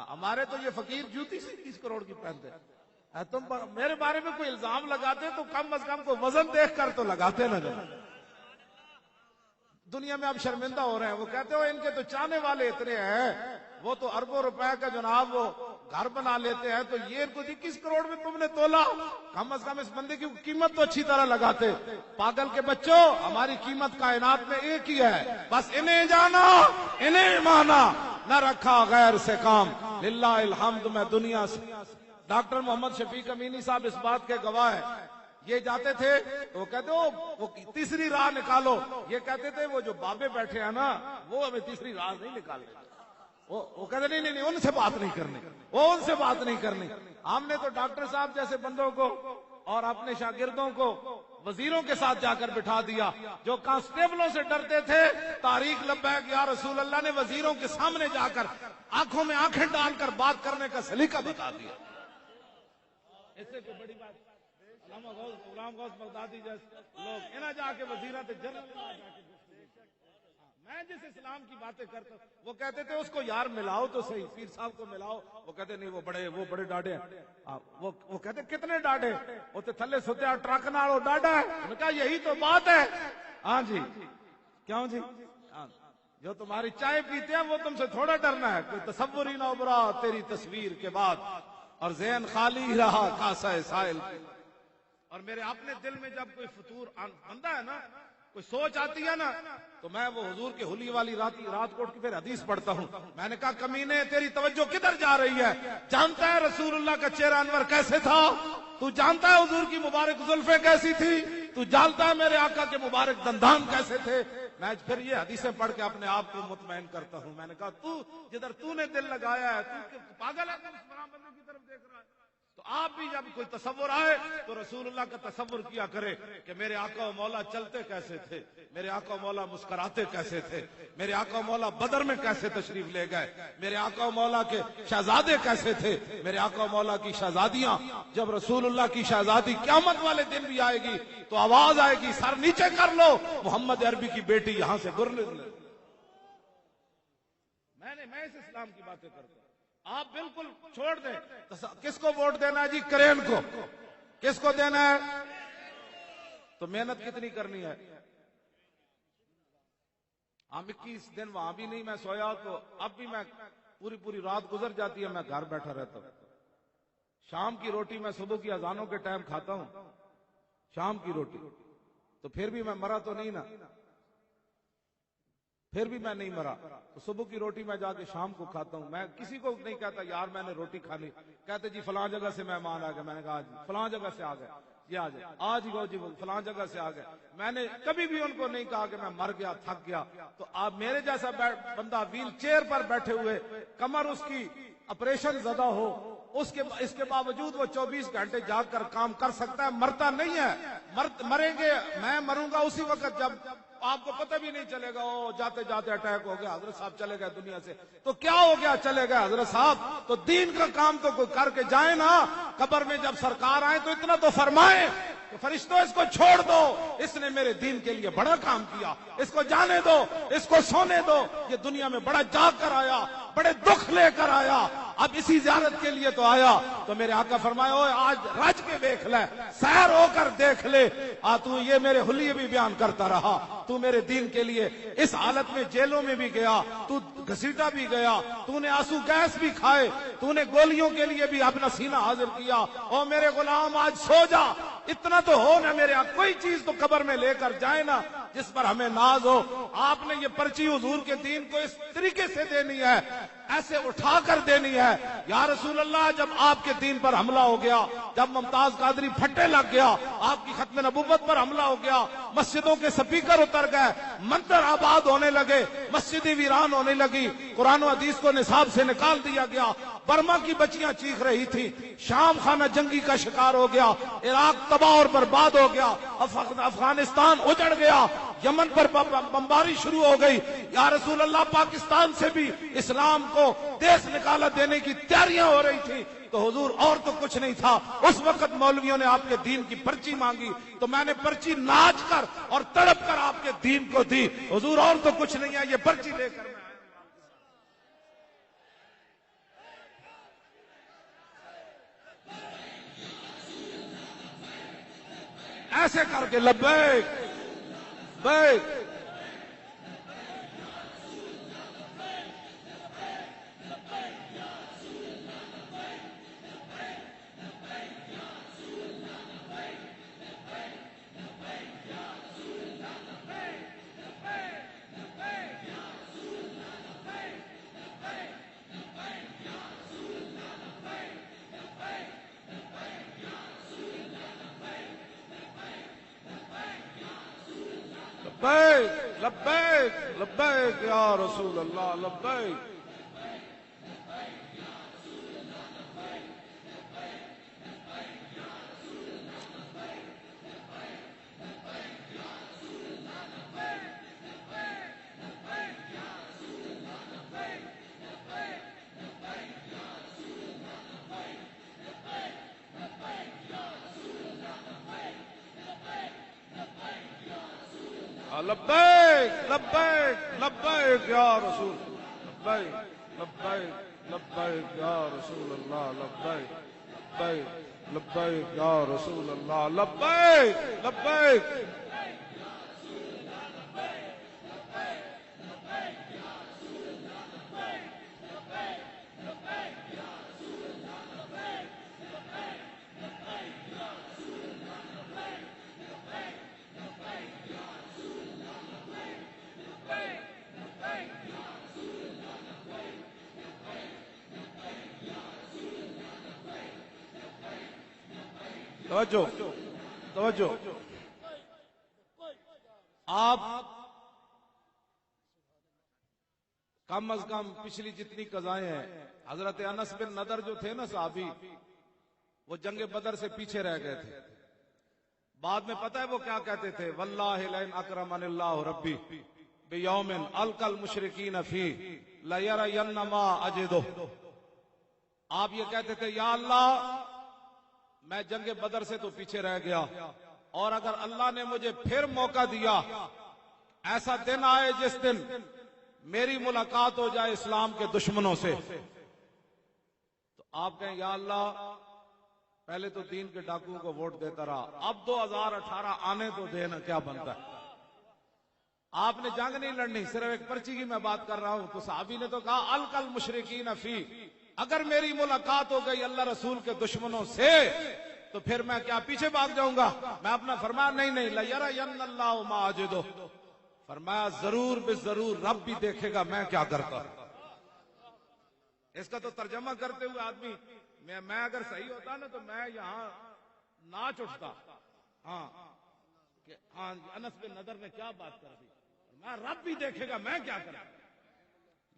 ہمارے تو یہ فقیر جوتی سے 21 کروڑ کی پہنتے ہیں، تم میرے بارے میں کوئی الزام لگاتے تو کم از کم کوئی وزن دیکھ کر تو لگاتے نہ جانا۔ دنیا میں اب شرمندہ ہو رہے ہیں، وہ کہتے ہو ان کے تو چاہنے والے اتنے ہیں، وہ تو اربوں روپے کا جناب وہ گھر بنا لیتے ہیں، تو یہ کو 21 کروڑ میں تم نے تولا، کم از کم اس بندے کی قیمت تو اچھی طرح لگاتے۔ پاگل کے بچوں، ہماری قیمت کائنات میں ایک ہی ہے، بس انہیں جانا انہیں مانا، نہ رکھا غیر سے کام، للہ الحمد۔ میں دنیا سے ڈاکٹر محمد شفیق امینی صاحب اس بات کے گواہ ہیں، یہ جاتے تھے تو وہ کہتے وہ تیسری راہ نکالو، یہ کہتے تھے وہ جو بابے بیٹھے ہیں نا وہ ہمیں تیسری راہ نہیں نکالے، وہ کہتے نہیں ان سے بات نہیں کرنی، وہ ان سے بات نہیں کرنی۔ ہم نے تو ڈاکٹر صاحب جیسے بندوں کو اور اپنے شاگردوں کو وزیروں کے ساتھ جا کر بٹھا دیا، جو کانسٹیبلوں سے ڈرتے تھے طارق لبیک یا رسول اللہ نے وزیروں کے سامنے جا کر آنکھوں میں آنکھیں ڈال کر بات کرنے کا سلیقہ بتا دیا۔ اس سے کوئی بڑی بات غلام غوث بغدادی جیسے لوگ انہیں جا کے وزیرہ تھے جنرل، میں جس اسلام کی باتیں کرتا ہوں وہ کہتے تھے اس کو یار ملاؤ تو صحیح، پیر صاحب کو ملاؤ، وہ کہتے نہیں وہ بڑے ڈاڈے ہیں، وہ کہتے کتنے ڈاڈے، وہ تو تھلے سوتے ٹرک نال وہ ڈاڈا ہے، انہوں نے کہا یہی تو بات ہے۔ ہاں جی کیوں جی، جو تمہاری چائے پیتے ہیں وہ تم سے تھوڑا ڈرنا ہے، کوئی تصور ہی نہ ابھرا تیری تصویر کے بعد، اور ذہن خالی رہا کاسہ سائل۔ اور میرے اپنے دل میں جب کوئی فطور بندہ ہے نا، کوئی سوچ آتی ہے نا، تو میں وہ حضور کے حلی والی رات کوٹ کی پھر حدیث پڑھتا ہوں۔ میں نے کہا کمینے تیری توجہ کدھر جا رہی ہے؟ جانتا ہے رسول اللہ کا چہرہ انور کیسے تھا؟ تو جانتا ہے حضور کی مبارک زلفیں کیسی تھی؟ تو جانتا ہے میرے آقا کے مبارک دندان کیسے تھے؟ میں پھر یہ حدیثیں پڑھ کے اپنے آپ کو مطمئن کرتا ہوں۔ میں نے کہا تو جدھر تو نے دل لگایا ہے، تو پاگل ہے، تو اس فرام بندے کی طرف دیکھ رہا ہے؟ تو آپ بھی جب کوئی تصور آئے تو رسول اللہ کا تصور کیا کرے کہ میرے آقا و مولا چلتے کیسے تھے، میرے آقا و مولا مسکراتے کیسے تھے، میرے آقا و مولا بدر میں کیسے تشریف لے گئے، میرے آقا و مولا کے شہزادے کیسے تھے، میرے آقا و مولا کی شہزادیاں۔ جب رسول اللہ کی شہزادی قیامت والے دن بھی آئے گی تو آواز آئے گی سر نیچے کر لو، محمد عربی کی بیٹی یہاں سے گر لے۔ میں اس اسلام کی باتیں کرتا ہوں، آپ بالکل چھوڑ دیں۔ کس کو ووٹ دینا ہے جی؟ کرین کو۔ کس کو دینا ہے؟ تو محنت کتنی کرنی ہے. ہم 21 دن وہاں بھی نہیں میں سویا, تو اب بھی میں پوری رات گزر جاتی ہے, میں گھر بیٹھا رہتا ہوں. شام کی روٹی میں صبح کی اذانوں کے ٹائم کھاتا ہوں, شام کی روٹی, تو پھر بھی میں مرا تو نہیں نا, پھر بھی میں نہیں مرا. تو صبح کی روٹی میں جا کے شام کو کھاتا ہوں. میں کسی کو نہیں کہتا یار میں نے روٹی کھا لی, کہتے جی فلاں جگہ سے مہمان آ گئے. میں نے کہا جی فلاں جگہ سے آ گئے, یہ آ جائے آج ہی جی فلاں جگہ سے آ گئے. میں نے کبھی بھی ان کو نہیں کہا کہ میں مر گیا تھک گیا. تو آپ میرے جیسا بندہ ویل چیئر پر بیٹھے ہوئے, کمر اس کی آپریشن زدہ ہو, اس کے باوجود وہ 24 گھنٹے جاگ کر کام کر سکتا ہے, مرتا نہیں ہے. مریں گے, میں مروں گا اسی وقت جب آپ کو پتہ بھی نہیں چلے گا. او جاتے جاتے اٹیک ہو گیا, حضرت صاحب چلے گئے دنیا سے. تو کیا ہو گیا, چلے گئے حضرت صاحب. تو دین کا کام تو کوئی کر کے جائے نا. قبر میں جب سرکار آئے تو اتنا تو فرمائے کہ فرشتوں اس کو چھوڑ دو, اس نے میرے دین کے لیے بڑا کام کیا, اس کو جانے دو, اس کو سونے دو. یہ دنیا میں بڑا جاگ کر آیا, بڑے دکھ لے کر آیا, اب اسی زیارت کے لیے تو آیا. تو میرے آقا فرمایا اوے آج رج کے دیکھ لے, سیر ہو کر دیکھ لے. تو یہ میرے حلیے بھی بیان کرتا رہا, تو میرے دین کے لیے اس حالت میں جیلوں میں بھی گیا, تو گھسیٹا بھی گیا, تو نے آنسو گیس بھی کھائے, تو نے گولیوں کے لیے بھی اپنا سینہ حاضر کیا. او میرے غلام آج سو جا, اتنا تو ہو نا میرے آقا, کوئی چیز تو قبر میں لے کر جائے نا جس پر ہمیں ناز ہو. آپ نے یہ پرچی حضور کے دین کو اس طریقے سے دینی ہے, ایسے اٹھا کر دینی ہے. یا رسول اللہ, جب آپ کے دین پر حملہ ہو گیا, جب ممتاز قادری پھٹے لگ گیا, آپ کی ختم نبوت پر حملہ ہو گیا, مسجدوں کے سپیکر اتر گئے, مندر آباد ہونے لگے, مسجدیں ویران ہونے لگی, قرآن و حدیث کو نصاب سے نکال دیا گیا, برما کی بچیاں چیخ رہی تھی, شام خانہ جنگی کا شکار ہو گیا, عراق تباہ اور برباد ہو گیا, افغانستان اجڑ گیا, یمن پر بمباری شروع ہو گئی. یا رسول اللہ, پاکستان سے بھی اسلام کو دیس نکالا دینے کی تیاریاں ہو رہی تھی. تو حضور اور تو کچھ نہیں تھا. اس وقت مولویوں نے آپ کے دین کی پرچی مانگی, تو میں نے پرچی ناچ کر اور تڑپ کر آپ کے دین کو دی. حضور اور تو کچھ نہیں ہے, یہ پرچی لے کر ایسے کر کے لبیک بیک. لبیک لبیک لبیک یا رسول اللہ, لبیک. لبیک لبیک لبیک یا رسول, لبیک لبیک لبیک یا رسول اللہ, لبیک لبیک لبیک یا رسول اللہ, لبیک لبیک. توجہ توجہ, آپ کم از کم پچھلی جتنی قضائیں ہیں, حضرت انس بن نضر جو تھے نا صحابی, وہ جنگ بدر سے پیچھے رہ گئے تھے. بعد میں پتہ ہے وہ کیا کہتے تھے, واللہ لئن اکرمن اللہ ربی بیوم القى المشرکین فیہ لیرین ما اجدہ. آپ یہ کہتے تھے یا اللہ, میں جنگ بدر سے تو پیچھے رہ گیا, اور اگر اللہ نے مجھے پھر موقع دیا, ایسا دن آئے جس دن میری ملاقات ہو جائے اسلام کے دشمنوں سے, تو آپ کہیں یا اللہ پہلے تو دین کے ڈاکوؤں کو ووٹ دیتا رہا، اب 2018 آنے تو دینا کیا بنتا ہے۔ آپ نے جنگ نہیں لڑنی، صرف ایک پرچی کی میں بات کر رہا ہوں۔ تو صحابی نے تو کہا القل مشرکین فی، اگر میری ملاقات ہو گئی اللہ رسول کے دشمنوں سے تو پھر میں کیا پیچھے بھاگ جاؤں گا؟ میں اپنا فرمایا نہیں لیرین اللہ ما اجدو، فرمایا ضرور بے ضرور رب بھی دیکھے گا میں کیا کرتا ہوں۔ اس کا تو ترجمہ کرتے ہوئے آدمی میں اگر صحیح ہوتا نا تو میں یہاں ناچ اٹھتا۔ ہاں کہ ہاں انس بن نضر نے کیا بات کر دی، میں رب بھی دیکھے گا میں کیا کرتا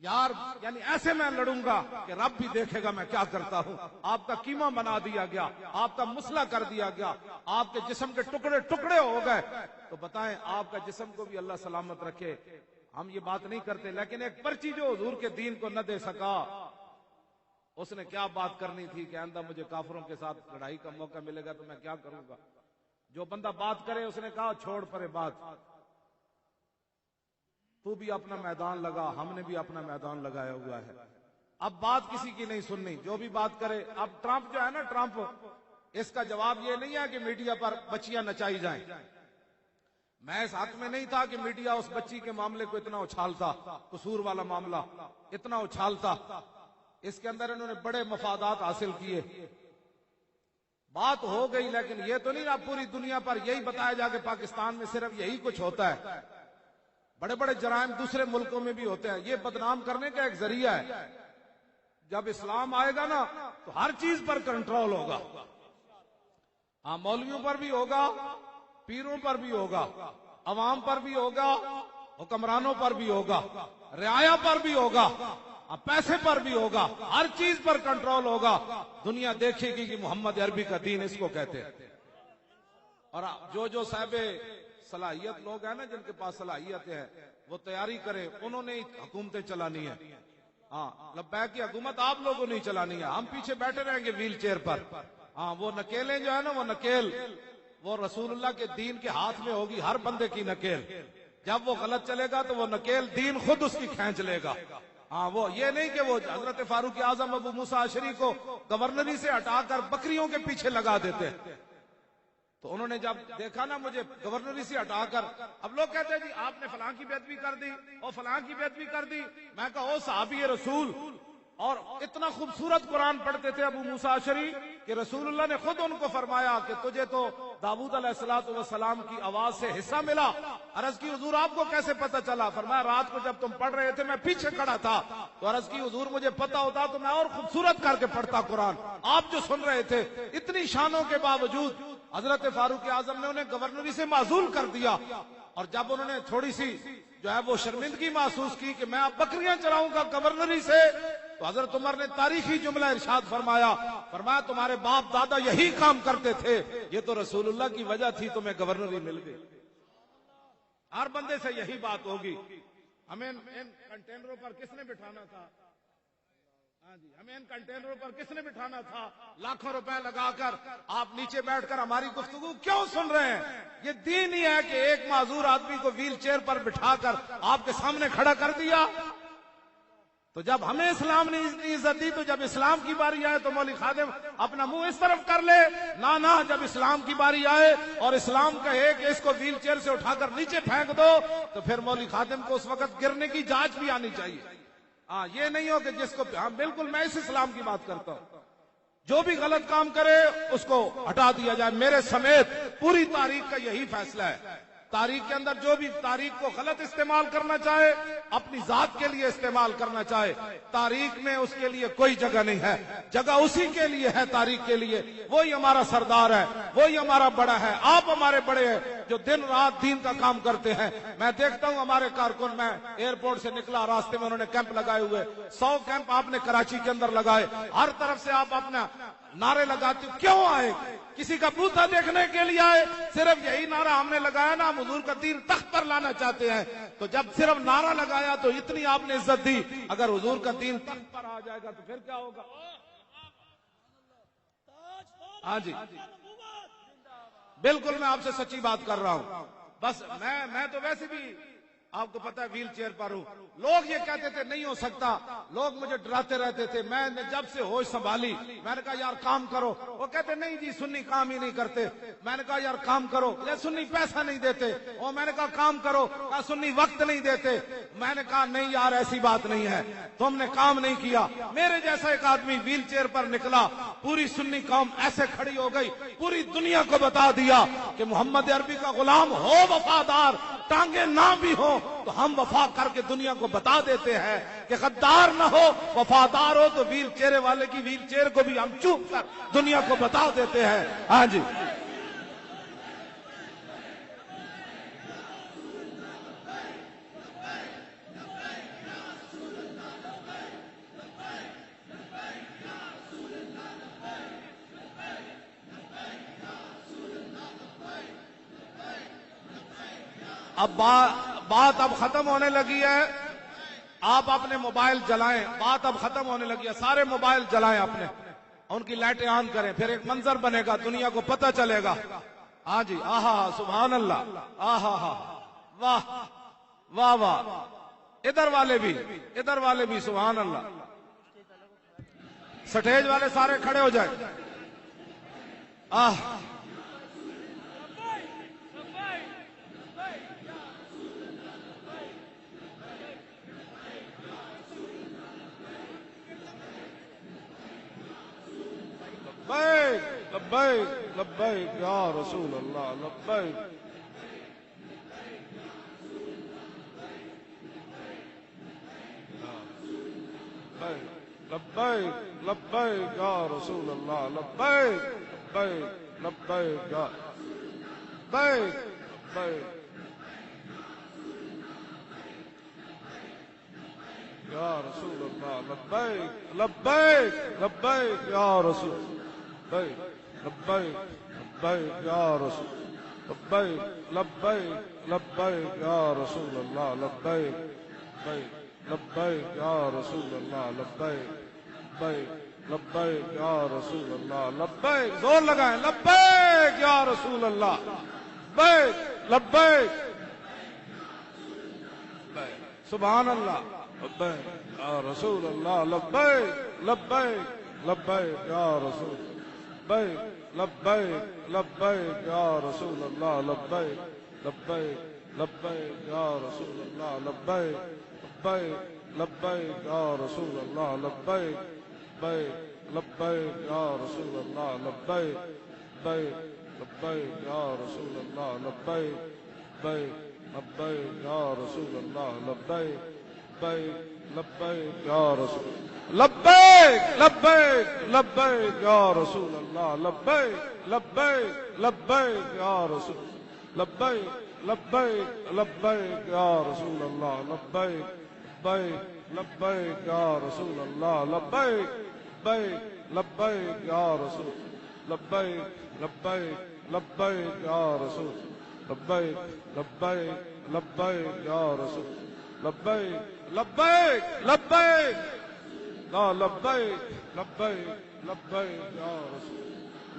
یار، یعنی ایسے میں لڑوں گا کہ رب بھی دیکھے گا میں کیا کرتا ہوں۔ آپ کا قیمہ بنا دیا گیا، آپ کا مسئلہ کر دیا گیا، آپ کے جسم کے ٹکڑے ٹکڑے ہو گئے۔ تو بتائیں آپ کا جسم کو بھی اللہ سلامت رکھے۔ ہم یہ بات نہیں کرتے، لیکن ایک پرچی جو حضور کے دین کو نہ دے سکا، اس نے کیا بات کرنی تھی کہ آئندہ مجھے کافروں کے ساتھ لڑائی کا موقع ملے گا تو میں کیا کروں گا۔ جو بندہ بات کرے اس نے کہا چھوڑ پرے بات، تو بھی اپنا میدان لگا، ہم نے بھی اپنا میدان لگایا ہوا ہے۔ اب بات کسی کی نہیں سننی، جو بھی بات کرے۔ اب ٹرمپ جو ہے نا، ٹرمپ، اس کا جواب یہ نہیں ہے کہ میڈیا پر بچیاں نچائی جائیں۔ میں اس حق میں نہیں تھا کہ میڈیا اس بچی کے معاملے کو اتنا اچھالتا، قصور والا معاملہ اتنا اچھالتا۔ اس کے اندر انہوں نے بڑے مفادات حاصل کیے، بات ہو گئی، لیکن یہ تو نہیں اب پوری دنیا پر یہی بتایا جا کہ پاکستان میں صرف یہی کچھ ہوتا ہے۔ بڑے بڑے جرائم دوسرے ملکوں میں بھی ہوتے ہیں، یہ بدنام کرنے کا ایک ذریعہ ہے۔ جب اسلام آئے گا نا تو ہر چیز پر کنٹرول ہوگا۔ ہاں مولویوں پر بھی ہوگا، پیروں پر بھی ہوگا، عوام پر بھی ہوگا، حکمرانوں پر بھی ہوگا، رعایا پر بھی ہوگا، پیسے پر بھی ہوگا، ہر چیز پر کنٹرول ہوگا۔ دنیا دیکھے گی کہ محمد عربی کا دین اس کو کہتے ہیں۔ اور جو صاحب صلاحیت لوگ ہیں نا، جن کے پاس صلاحیت ہے، وہ تیاری کرے، انہوں نے حکومتیں چلانی ہے۔ ہاں لبیک کی حکومت آپ لوگوں نے چلانی ہے، ہم پیچھے بیٹھے رہیں گے ویل چیئر پر۔ ہاں وہ نکیلیں جو ہے نا، وہ نکیل وہ رسول اللہ کے دین کے ہاتھ میں ہوگی، ہر بندے کی نکیل۔ جب وہ غلط چلے گا تو وہ نکیل دین خود اس کی کھینچ لے گا۔ ہاں وہ یہ نہیں کہ وہ حضرت فاروق اعظم ابو موسیٰ اشعری کو گورنری سے ہٹا کر بکریوں کے پیچھے لگا دیتے۔ تو انہوں نے جب دیکھا نا مجھے گورنری سے ہٹا کر، اب لوگ کہتے ہیں جی آپ نے فلاں کی بیعت بھی کر دی اور فلاں کی بیعت بھی کر دی۔ میں کہا او صحابی رسول، اور اتنا خوبصورت قرآن پڑھتے تھے ابو موسیٰ اشعری کہ رسول اللہ نے خود ان کو فرمایا کہ تجھے تو داؤد علیہ السلام کی آواز سے حصہ ملا۔ عرض کی حضور آپ کو کیسے پتا چلا؟ فرمایا رات کو جب تم پڑھ رہے تھے میں پیچھے کھڑا تھا، تو عرض کی حضور مجھے پتا ہوتا تو میں اور خوبصورت کر کے پڑھتا قرآن، آپ جو سن رہے تھے۔ اتنی شانوں کے باوجود حضرت فاروق اعظم نے انہیں گورنری سے معزول کر دیا، اور جب انہوں نے تھوڑی سی جو ہے وہ شرمندگی محسوس کی کہ میں اب بکریاں چراؤں گا گورنری سے، تو حضرت عمر نے تاریخی جملہ ارشاد فرمایا تمہارے باپ دادا یہی کام کرتے تھے، یہ تو رسول اللہ کی وجہ تھی تمہیں گورنری مل گئی۔ ہر بندے سے یہی بات ہوگی۔ ہمیں ان کنٹینروں پر کس نے بٹھانا تھا؟ ہاں جی، ہمیں ان کنٹینروں پر کس نے بٹھانا تھا؟ لاکھوں روپے لگا کر آپ نیچے بیٹھ کر ہماری گفتگو کیوں سن رہے ہیں؟ یہ دین ہی ہے کہ ایک معذور آدمی کو ویل چیئر پر بٹھا کر آپ کے سامنے کھڑا کر دیا۔ تو جب ہمیں اسلام نے اتنی عزت دی، تو جب اسلام کی باری آئے تو مولوی خادم اپنا منہ اس طرف کر لے؟ نہ جب اسلام کی باری آئے اور اسلام کہے کہ اس کو ویل چیئر سے اٹھا کر نیچے پھینک دو، تو پھر مولوی خادم کو اس وقت گرنے کی جانچ بھی آنی چاہیے۔ ہاں یہ نہیں ہو کہ جس کو، ہاں بالکل میں اس اسلام کی بات کرتا ہوں، جو بھی غلط کام کرے اس کو ہٹا دیا جائے۔ میرے سمیت پوری تاریخ کا یہی فیصلہ ہے۔ تاریخ کے اندر جو بھی تاریخ کو غلط استعمال کرنا چاہے، اپنی ذات کے لیے استعمال کرنا چاہے، تاریخ میں اس کے لیے کوئی جگہ نہیں ہے۔ جگہ اسی کے لیے ہے، تاریخ کے لیے۔ وہی ہمارا سردار ہے، وہی ہمارا بڑا ہے۔ آپ ہمارے بڑے ہیں جو دن رات دین کا کام کرتے ہیں۔ میں دیکھتا ہوں ہمارے کارکن، میں ایئرپورٹ سے نکلا، راستے میں انہوں نے کیمپ لگائے ہوئے، 100 کیمپ آپ نے کراچی کے اندر لگائے، ہر طرف سے آپ اپنا نعرے لگاتے ہو۔ کیوں آئے؟ کسی کا بوتھا دیکھنے کے لیے آئے؟ صرف یہی نعرہ ہم نے لگایا نا، ہم حضور کا دین تخت پر لانا چاہتے ہیں۔ تو جب صرف نعرہ لگایا تو اتنی آپ نے عزت دی، اگر حضور کا دین تخت پر آ جائے گا تو پھر کیا ہوگا؟ ہاں جی بالکل، میں آپ سے سچی بات کر رہا ہوں۔ بس میں تو ویسے بھی آپ کو پتا ہے ویل چیئر پر ہوں. لوگ یہ کہتے تھے نہیں ہو سکتا, لوگ مجھے ڈراتے رہتے تھے. میں نے جب سے ہوش سنبھالی میں نے کہا یار کام کرو. وہ کہتے نہیں جی سنی کام ہی نہیں کرتے. میں نے کہا یار کام کرو. یہ سنی پیسہ نہیں دیتے. اور میں نے کہا کام کرو. کہا سنی وقت نہیں دیتے. میں نے کہا نہیں یار ایسی بات نہیں ہے, تم نے کام نہیں کیا. میرے جیسا ایک آدمی ویل چیئر پر نکلا, پوری سنی قوم ایسے کھڑی ہو گئی, پوری دنیا کو بتا دیا کہ محمد عربی کا غلام ہو وفادار, ٹانگیں نہ بھی ہو تو ہم وفا کر کے دنیا کو بتا دیتے ہیں کہ غدار نہ ہو وفادار ہو تو ویل چیئر والے کی ویل چیئر کو بھی ہم چوپ کر دنیا کو بتا دیتے ہیں. ہاں جی, اب بات اب ختم ہونے لگی ہے. آپ اپنے موبائل جلائیں, بات اب ختم ہونے لگی ہے. سارے موبائل جلائیں اپنے, ان کی لائٹیں آن کریں, پھر ایک منظر بنے گا, دنیا کو پتہ چلے گا. ہاں جی, آہا سبحان اللہ, آہا ہا واہ واہ واہ. ادھر والے بھی سبحان اللہ. سٹیج والے سارے کھڑے ہو جائیں. لبیک لبیک لبیک یا رسول اللہ, لبیک لبیک لبیک یا رسول اللہ, لبیک لبیک لبیک یا لبیک لبیک یا رسول اللہ, لبیک لبیک لبیک یا رسول, لبیک لبیک یا رسول, لبیک لبیک لبیک یا رسول اللہ, لبیک لبیک لبیک یا رسول اللہ, لبیک لبیک لبیک یا رسول اللہ, لبیک زور لگائیں, لبیک یا رسول اللہ, لبیک لبیک سبحان اللہ, لبیک یا رسول اللہ, لبیک لبیک لبیک یا رسول, لبیک لبیک لبیک یا رسول اللہ, لبیک لبیک لبیک یا رسول اللہ, لبیک لبیک لبیک یا رسول اللہ, لبیک لبیک لبیک یا رسول اللہ, لبیک لبیک لبیک یا رسول اللہ, لبیک لبیک لبیک یا رسول اللہ, لبیک لبیک لبیک یا رسول, لبیک لبیک لبیک یا رسول اللہ, لبیک لبیک لبیک یا رسول, لبیک لبیک لبیک یا رسول اللہ, لبیک لبیک لبیک یا رسول اللہ, لبیک لبیک لبیک یا رسول, لبیک لبیک لبیک یا رسول, لبیک لبیک لبیک یا رسول, لبیک لبیک لبیک لا لبیک لبیک لبیک یا رسول,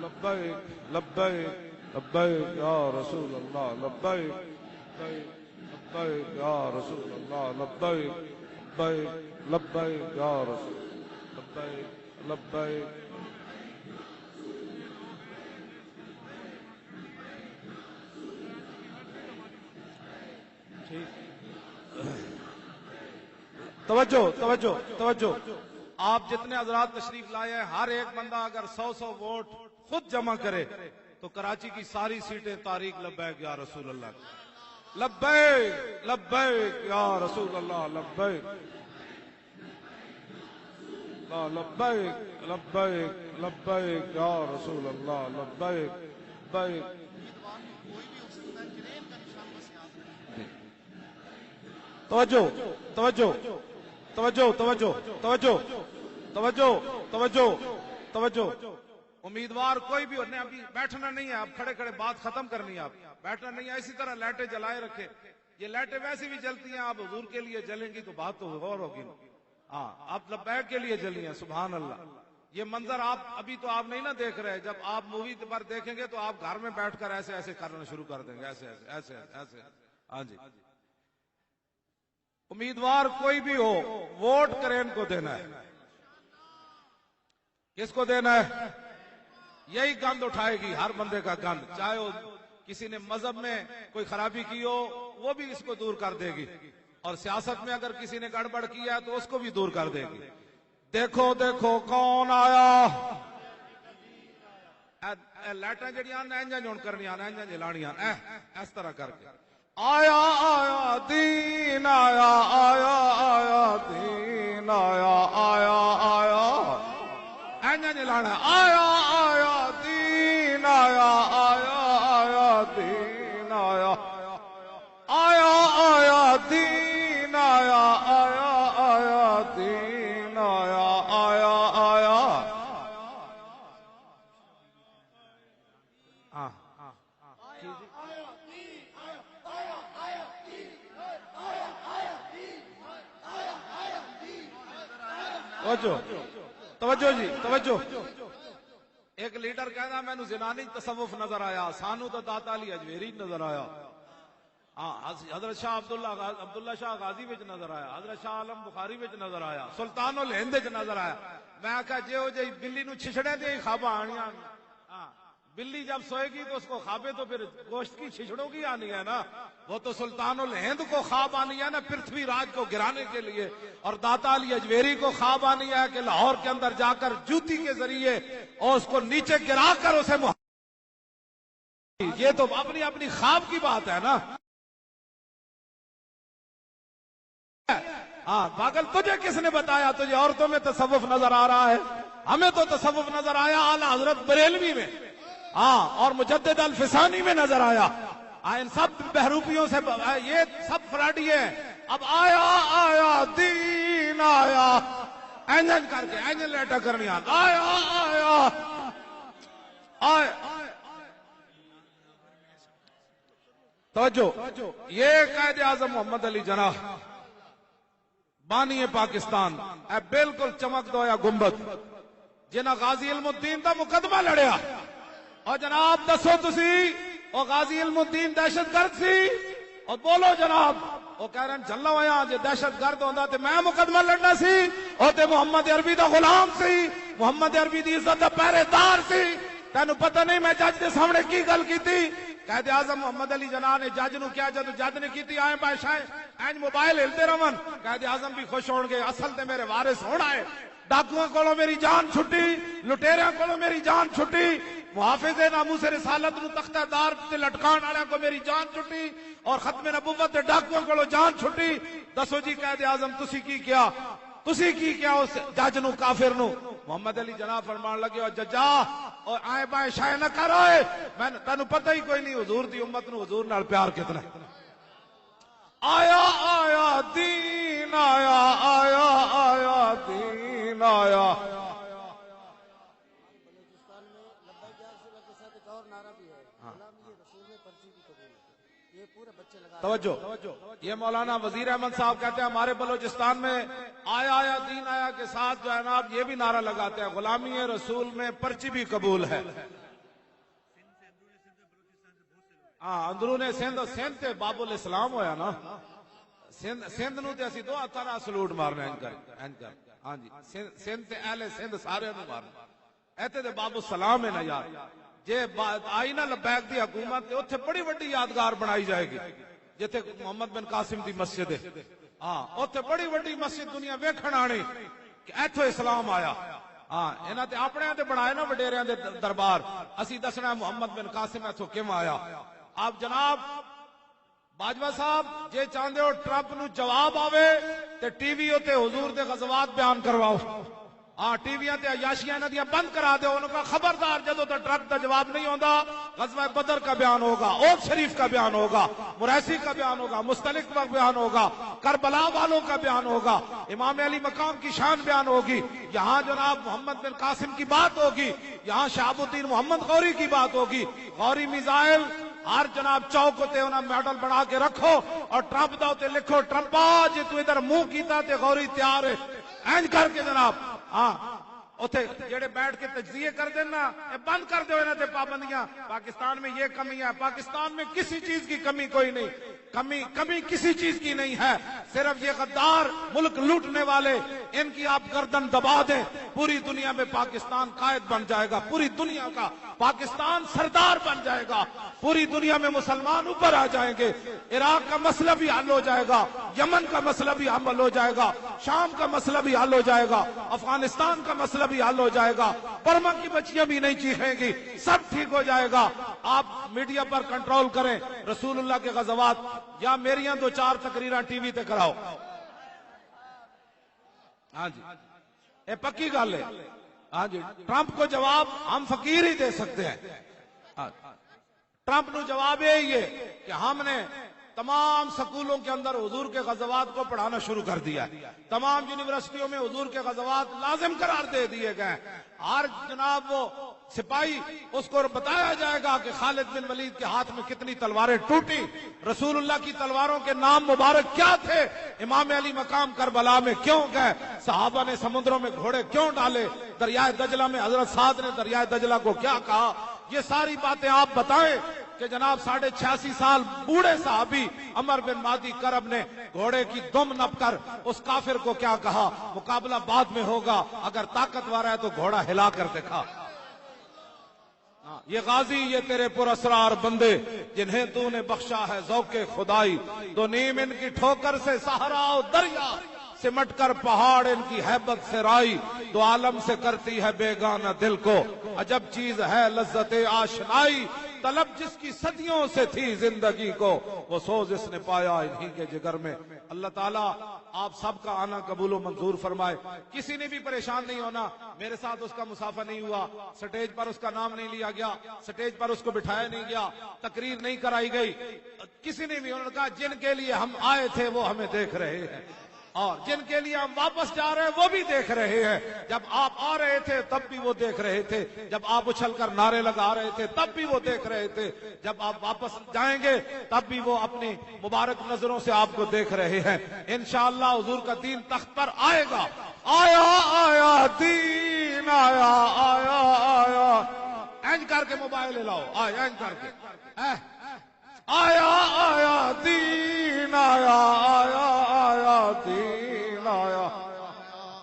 لبیک لبیک لبیک یا رسول اللہ, لبیک لبیک یا رسول اللہ, لبیک لبیک لبیک یا رسول, لبیک لبیک. توجہ توجہ توجہ, آپ جتنے حضرات تشریف لائے ہیں, ہر ایک بندہ اگر 100 ووٹ خود جمع کرے تو کراچی کی ساری سیٹیں تاریخ لبیک یا رسول اللہ, لبیک لبیک یا رسول اللہ, لبیک لبیک لبیک لبیک یا رسول اللہ, لبیک لبیک. توجہ توجہ توجہ توجہ توجہ توجہ توجہ توجہ. امیدوار کوئی بھی ہونے, ابھی بیٹھنا نہیں ہے, آپ کھڑے کھڑے بات ختم کرنی ہے, آپ بیٹھنا نہیں ہے. اسی طرح لائٹیں جلائے رکھے, یہ لائٹیں ویسے بھی جلتی ہیں, آپ حضور کے لیے جلیں گی تو بات تو غور ہوگی. ہاں آپ لبیک کے لیے جلی ہیں, سبحان اللہ. یہ منظر آپ ابھی تو آپ نہیں نا دیکھ رہے, جب آپ مووی پر دیکھیں گے تو آپ گھر میں بیٹھ کر ایسے ایسے کرنا شروع کر دیں گے, ایسے ایسے ایسے ایسے. ہاں جی, امیدوار کوئی بھی ہو ووٹ کرین کو دینا ہے. کس کو دینا ہے؟ یہی گند اٹھائے گی ہر بندے کا گند، چاہے وہ کسی نے مذہب میں کوئی خرابی کی ہو وہ بھی اس کو دور کر دے گی، اور سیاست میں اگر کسی نے گڑبڑ کیا ہے تو اس کو بھی دور کر دے گی. دیکھو دیکھو کون آیا. لائٹاں جڑیاں انجاں جون کرنیاں انجاں جلانیاں اس طرح کر کے آیا آیا دین آیا آیا آیا دین آیا آیا آیا انجاں جلانا آیا آیا دین آیا آیا آیا دین آیا آیا آیا دین آیا آیا آیا دین آیا آیا آیا. توجہ جی توجہ. ایک لیڈر کہنا مینو زنانی تصوف نظر آیا، سانو تو داتا علی اجمیری نظر آیا. حضرت شاہ عبداللہ شاہ غازی وچ نظر آیا، حضرت شاہ عالم بخاری وچ نظر آیا، سلطان الہند وچ نظر آیا. میں آخا جی وہ جی بلی نو چھچڑے دے خواباں آنیاں. بلی جب سوئے گی تو اس کو خوابیں تو پھر گوشت کی چھچڑوں کی آنی ہے نا. وہ تو سلطان الہند کو خواب آنی ہے نا پرتھوی راج کو گرانے کے لیے، اور داتا علی اجمیری کو خواب آنی ہے کہ لاہور کے اندر جا کر جوتی کے ذریعے اور اس کو نیچے گرا کر اسے یہ تو اپنی اپنی خواب کی بات ہے نا. ہاں پاگل تجھے کس نے بتایا تجھے عورتوں میں تصوف نظر آ رہا ہے؟ ہمیں تو تصوف نظر آیا اعلی حضرت بریلوی میں، ہاں، اور مجدد الفسانی میں نظر آیا. ان سب بہروپیوں سے یہ سب فراڈی ہیں. اب آیا آیا دین آیا اینجن کر کے اینجن لیٹا کرنی آیا آیا آیا. توجہ، یہ قائد اعظم محمد علی جناح بانی پاکستان اے بالکل چمک دویا گنبد جنہ غازی علم الدین دا مقدمہ لڑیا. اور جناب دسو تسی او غازی علم الدین دہشت گرد سی؟ اور بولو جناب. وہ کہہ رہے ہیں جھلا ہویا جے دہشت گرد ہوندا تے میں مقدمہ لڑنا سی. او تے محمد عربی دا غلام سی، محمد عربی دی عزت دا پہرے دار سی. تینوں پتہ نہیں میں جج دے سامنے کی گل کیتی؟ قائد اعظم محمد علی جناح نے جج نو کیا جدو جج نے کیتی آئیں بادشاہ اینج موبائل ہلتے رہن، قائد اعظم بھی خوش ہون گے اصل تے میرے وارث ہونا ہے. ڈاکوؤں کولوں میری جان چھٹی، لٹیریاں کولوں میری جان چھٹی، محافظ ناموس رسالت نو تختہ دار تے لٹکان والے کو میری جان چھٹی، اور ختم نبوت تے ڈاکوؤں کولوں جان چھٹی. دسو جی قائد اعظم تسی کی کیا؟ تسی کی کیا اس جج نو کافر نو؟ محمد علی جناح فرمان لگے اور ججا اور آئے بائیں شائع نہ کرو، میں تینوں پتہ ہی کوئی نہیں حضور دی امت نو حضور نال پیار کتنا. آیا آیا دین آیا آیا آیا دین آیا. توجہ، یہ مولانا وزیر احمد صاحب کہتے ہیں ہمارے بلوچستان میں آیا آیا دین آیا کے ساتھ جو ہے نا یہ بھی نعرہ لگاتے ہیں غلامی رسول میں پرچی بھی قبول ہے. ہاں اندرون سندھ تے باب الاسلام ہویا نا، سندھ نو تے اسی دو ہتھاں سلوٹ مارنا کر. ہاں جی سندھ تے اہل سندھ سارے نو مارنا. ایتھے تے باب السلام ہے نا یار. جے آئی نا لبیک دی حکومت تے اوتھے بڑی وڈی یادگار بنائی جائے گی جتھے محمد بن قاسم دی مسجد ہے. ہاں اوتھے بڑی وڈی مسجد دنیا ویکھن آنی کہ ایتھوں اسلام آیا. ہاں انہاں تے اپنے تے بنائے نا وڈیریاں دے دربار، اسی دسنا محمد بن قاسم ایتھوں کیوں آیا. آپ جناب باجوہ صاحب جے چاہندے ہو ٹرمپ نو جواب آوے تے ٹی وی تے حضور دے غزوات بیان کرواؤ. ہاں ٹی ویاں تے عیاشیاں انہاں دیاں بند کرا دو. انہوں کا خبردار جدو تو ٹرمپ دا جواب نہیں ہوندا غزوہ بدر کا بیان ہوگا، اوک شریف کا بیان ہوگا، مریسی کا بیان ہوگا، مستلق کا بیان ہوگا، کربلا والوں کا بیان ہوگا، امام علی مقام کی شان بیان ہوگی. یہاں جناب محمد بن قاسم کی بات ہوگی، یہاں شہاب الدین محمد غوری کی بات ہوگی. غوری میزائل ہر جناب چوک تے انہاں میڈل بنا کے رکھو اور ٹرمپ دا تے لکھو ٹرمپا جے تو ادھر منہ کیتا تے غوری تیار ہے اینج کر کے جناب. ہاں اتنے جڑے بیٹھ کے تجزیے کر دینا بند کر دو انہاں تے پابندیاں. پاکستان میں یہ کمی ہے, پاکستان میں کسی چیز کی کمی کوئی نہیں, کمی کسی چیز کی نہیں ہے. صرف یہ غدار ملک لوٹنے والے, ان کی آپ گردن دبا دیں, پوری دنیا میں پاکستان قائد بن جائے گا, پوری دنیا کا پاکستان سردار بن جائے گا, پوری دنیا میں مسلمان اوپر آ جائیں گے. عراق کا مسئلہ بھی حل ہو جائے گا, یمن کا مسئلہ بھی حل ہو جائے گا, شام کا مسئلہ بھی حل ہو جائے گا, افغانستان کا مسئلہ بھی حل ہو جائے گا, برما کی بچیاں بھی نہیں چیخیں گی, سب ٹھیک ہو جائے گا. آپ میڈیا پر کنٹرول کریں, رسول اللہ کے غزوات یا میریاں 2-4 تقریراں ٹی وی تے کراؤ. ہاں جی یہ پکی گل ہے. ہاں جی ٹرمپ کو جواب ہم فقیر ہی دے سکتے ہیں. ٹرمپ نو جواب یہی ہے کہ ہم نے تمام سکولوں کے اندر حضور کے غزوات کو پڑھانا شروع کر دیا ہے, تمام یونیورسٹیوں میں حضور کے غزوات لازم قرار دے دیے گئے. ہر جناب وہ سپاہی اس کو بتایا جائے گا کہ خالد بن ولید کے ہاتھ میں کتنی تلواریں ٹوٹی, رسول اللہ کی تلواروں کے نام مبارک کیا تھے, امام علی مقام کربلا میں کیوں گئے, صحابہ نے سمندروں میں گھوڑے کیوں ڈالے, دریائے دجلہ میں حضرت سعد نے دریائے دجلہ کو کیا کہا. یہ ساری باتیں آپ بتائیں کہ جناب 86.5 سال بوڑھے صحابی عمر بن مادی کرب نے گھوڑے کی دم نپ کر اس کافر کو کیا کہا, مقابلہ بعد میں ہوگا, اگر طاقتور ہے تو گھوڑا ہلا کر دکھا. یہ غازی یہ تیرے پراسرار بندے جنہیں تو نے بخشا ہے ذوق خدائی, تو نیم ان کی ٹھوکر سے صحرا و دریا, سمٹ کر پہاڑ ان کی ہیبت سے رائی, دو عالم سے کرتی ہے بیگانہ دل کو, عجب چیز ہے لذت آشنائی, طلب جس کی صدیوں سے تھی زندگی کو, وہ سوز اس نے پایا انہی کے جگر میں. اللہ تعالیٰ آپ سب کا آنا قبول و منظور فرمائے. کسی نے بھی پریشان نہیں ہونا, میرے ساتھ اس کا مسافہ نہیں ہوا, سٹیج پر اس کا نام نہیں لیا گیا, سٹیج پر اس کو بٹھایا نہیں گیا, تقریر نہیں کرائی گئی, کسی نے بھی. انہوں نے کہا جن کے لیے ہم آئے تھے وہ ہمیں دیکھ رہے ہیں, اور جن کے لیے ہم واپس جا رہے ہیں وہ بھی دیکھ رہے ہیں. جب آپ آ رہے تھے تب بھی وہ دیکھ رہے تھے, جب آپ اچھل کر نعرے لگا رہے تھے تب بھی وہ دیکھ رہے تھے, جب آپ واپس جائیں گے تب بھی وہ اپنی مبارک نظروں سے آپ کو دیکھ رہے ہیں. انشاءاللہ حضور کا دین تخت پر آئے گا. آیا آیا دین آیا آیا آیا, اینج کر کے موبائل لاؤ, آیا اینج کر کے, آیا آیا دین آیا آیا آیا دین آیا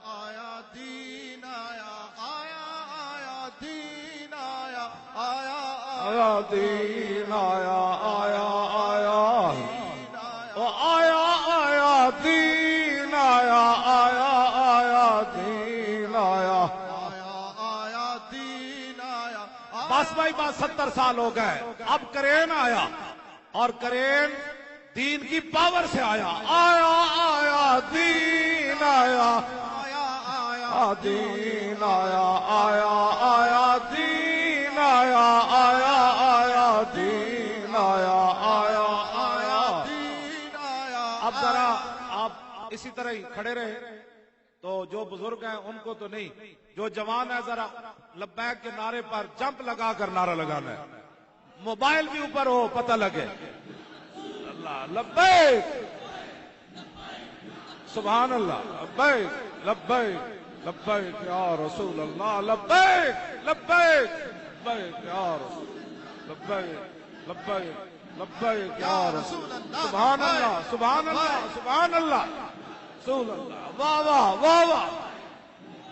آیا دین آیا آیا دین آیا آیا آیا دین آیا آیا آیا آیا آیا دین آیا آیا آیا دین آیا آیا دین آیا. بس بھائی بس 70 سال ہو گئے, اب کرین آیا, اور کرین دین کی پاور سے آیا. آیا آیا دین آیا آیا دین آیا آیا آیا دین آیا آیا آیا دین آیا آیا آیا دین آیا. اب ذرا آپ اسی طرح ہی کھڑے رہے, تو جو بزرگ ہیں ان کو تو نہیں, جو جوان ہے ذرا لبیک کے نعرے پر جمپ لگا کر نعرہ لگانا ہے, موبائل بھی اوپر ہو پتہ لگے. اللہ لبیک سبحان اللہ, لبیک لبیک لبیک یا رسول اللہ, لبیک لبیک لبیک یا رسول, لبیک لبیک لبیک یا رسول, سبحان اللہ سبحان اللہ سبحان اللہ رسول اللہ, واہ واہ واہ واہ,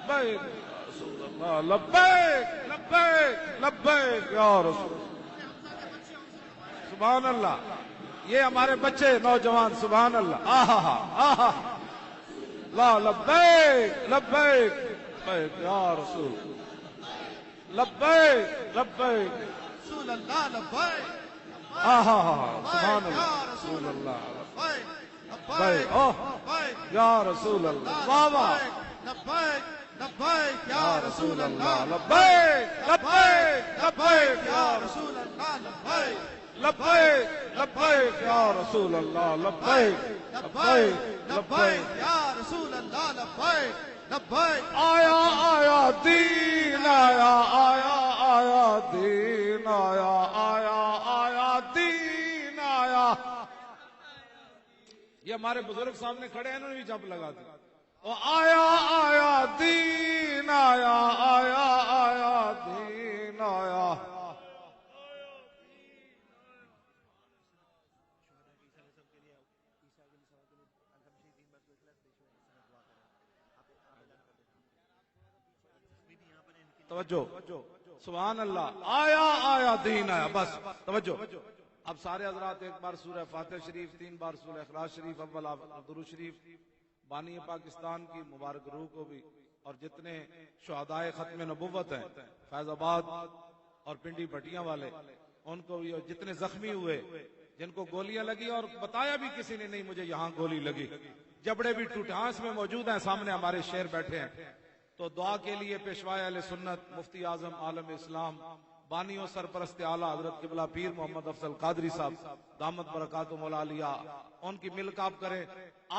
لبیک رسول اللہ, لبیک لبیک لبیک یا رسول, سبحان اللہ. یہ ہمارے بچے نوجوان سبحان اللہ, آہا آہا, لا لبیک لبیک لبیک یا رسول, لبیک لبیک رسول اللہ لبیک, آہا سبحان اللہ رسول اللہ, لبیک اوہ یا رسول اللہ, واہ واہ, لبیک لبیک یا رسول اللہ, لبیک لبیک لبیک یا رسول اللہ لبیک لبیک لبیک یا رسول اللہ, لبیک لبیک لبیک یا رسول اللہ لبیک لبیک. آیا آیا دین آیا آیا آیا دین آیا آیا آیا دین آیا. یہ ہمارے بزرگ سامنے کھڑے ہیں, انہوں نے بھی جمپ لگا دی. آیا آیا دین آیا آیا آیا دین آیا. توجہ سبحان اللہ. آیا آیا دین آیا. بس توجہ. اب سارے حضرات ایک بار سورہ فاتح شریف، 3 بار سورہ اخلاص شریف، اول درود شریف بانی پاکستان کی مبارک روح کو بھی، اور جتنے شہدائے ختم نبوت ہیں فیض آباد اور پنڈی بٹیاں والے ان کو بھی، اور جتنے زخمی ہوئے جن کو گولیاں لگی اور بتایا بھی کسی نے نہیں مجھے یہاں گولی لگی، جبڑے بھی ٹوٹے، ہاں اس میں موجود ہیں، سامنے ہمارے شیر بیٹھے ہیں. تو دعا کے لیے پیشوائے اہل سنت مفتی اعظم عالم اسلام بانی و سرپرست اعلیٰ حضرت قبلہ پیر محمد افضل قادری صاحب دامت برکاتہ مولا علیہ، ان کی ملک آپ کریں.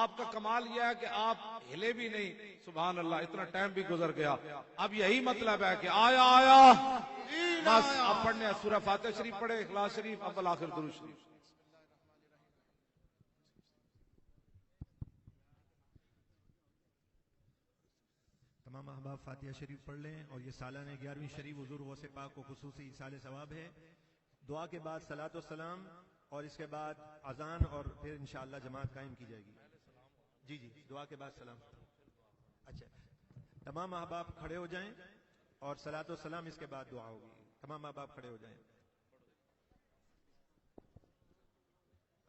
آپ کا کمال یہ ہے کہ آپ ہلے بھی نہیں. سبحان اللہ. اتنا ٹائم بھی گزر گیا. اب یہی مطلب ہے کہ آیا آیا بس. آپ پڑھنے سورہ فاتح شریف پڑھے، اخلاص شریف، اول آخر درود شریف. تمام احباب فاتحہ شریف پڑھ لیں، اور یہ سالانہ 11ویں شریف حضور غوث پاک کو خصوصی ایصال ثواب ہے. دعا کے بعد صلاۃ والسلام، اور اس کے بعد اذان، اور پھر انشاءاللہ جماعت قائم کی جائے گی. جی دعا کے بعد سلام. اچھا، تمام احباب کھڑے ہو جائیں، اور صلاۃ والسلام اس کے بعد دعا ہوگی. تمام احباب کھڑے ہو جائیں.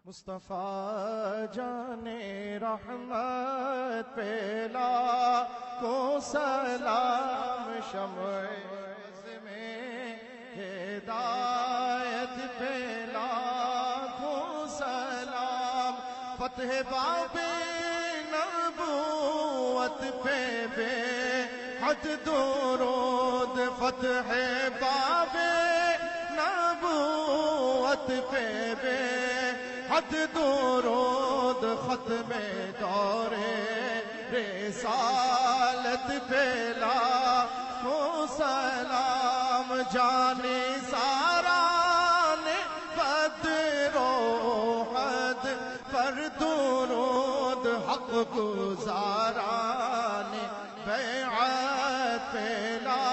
مصطفیٰ جان رحمت پہلا کو سلام، شمع میں ہدایت پہلا کو سلام، فتح باب نبوت پہ بے حد درود، فتح باب نبوت پہ بے حد درود، ختم دور رسالت پہلا کو سلام، جانے ساران بدر و حد پر درود، حق گزاران بیعت پہلا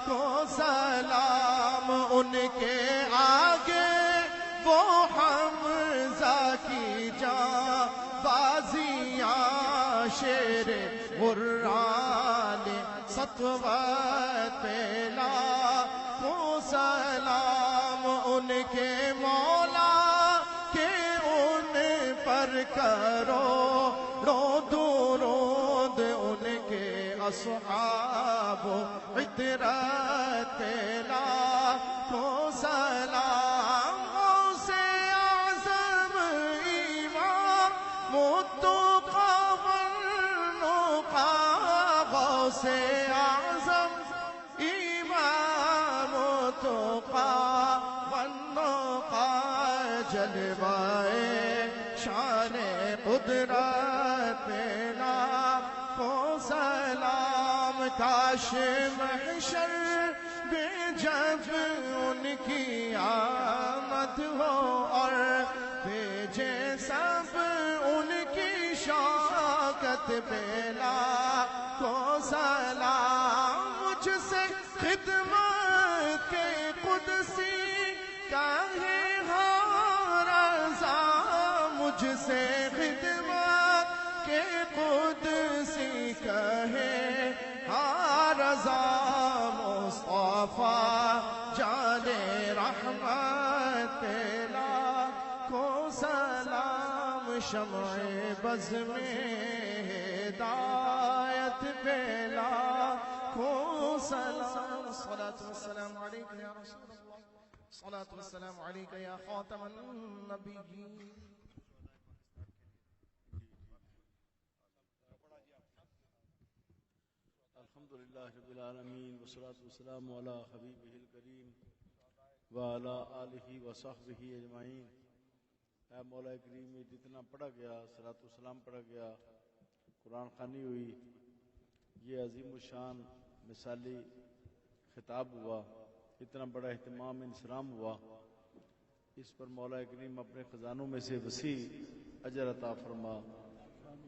کو سلام، ان کے آگے وہ حمزہ کی جان بازیاں، شیر غران سطوت پہلا کو سلام، ان کے مولا کے ان پر کرو درود، ان کے اصحاب و عطرت پہلا کو سلام، سے اعظم امام تقی والنقی، جلوائے شان قدرت پہلا کو سلام، کاش محشر میں جب ان کی آمد ہو، اور بھیجے سب ان کی شوکت پہلا کو سلام، مجھ سے خدمت کے قدسی کہے ہاں رضا، مجھ سے خدمت کے قدسی کہے ہاں رضا، مصطفیٰ جان رحمت پہلا کو سلام، شمع بز میں ہدایت پہلا کو سلام، الصلاة والسلام علیکہ یا رسول اللہ، الصلاة والسلام علیکہ یا خاتم النبیین. الحمدللہ رب العالمین، والصلاة والسلام علی حبیبہ الکریم وعلی آلہ وصحبہ اجمعین. اے مولا کریم، جتنا پڑھا گیا صلاۃ والسلام پڑھا گیا، قرآن خوانی ہوئی، یہ عظیم الشان مثالی خطاب ہوا، اتنا بڑا اہتمام انصرام ہوا، اس پر مولا کریم اپنے خزانوں میں سے وسیع اجر عطا فرما،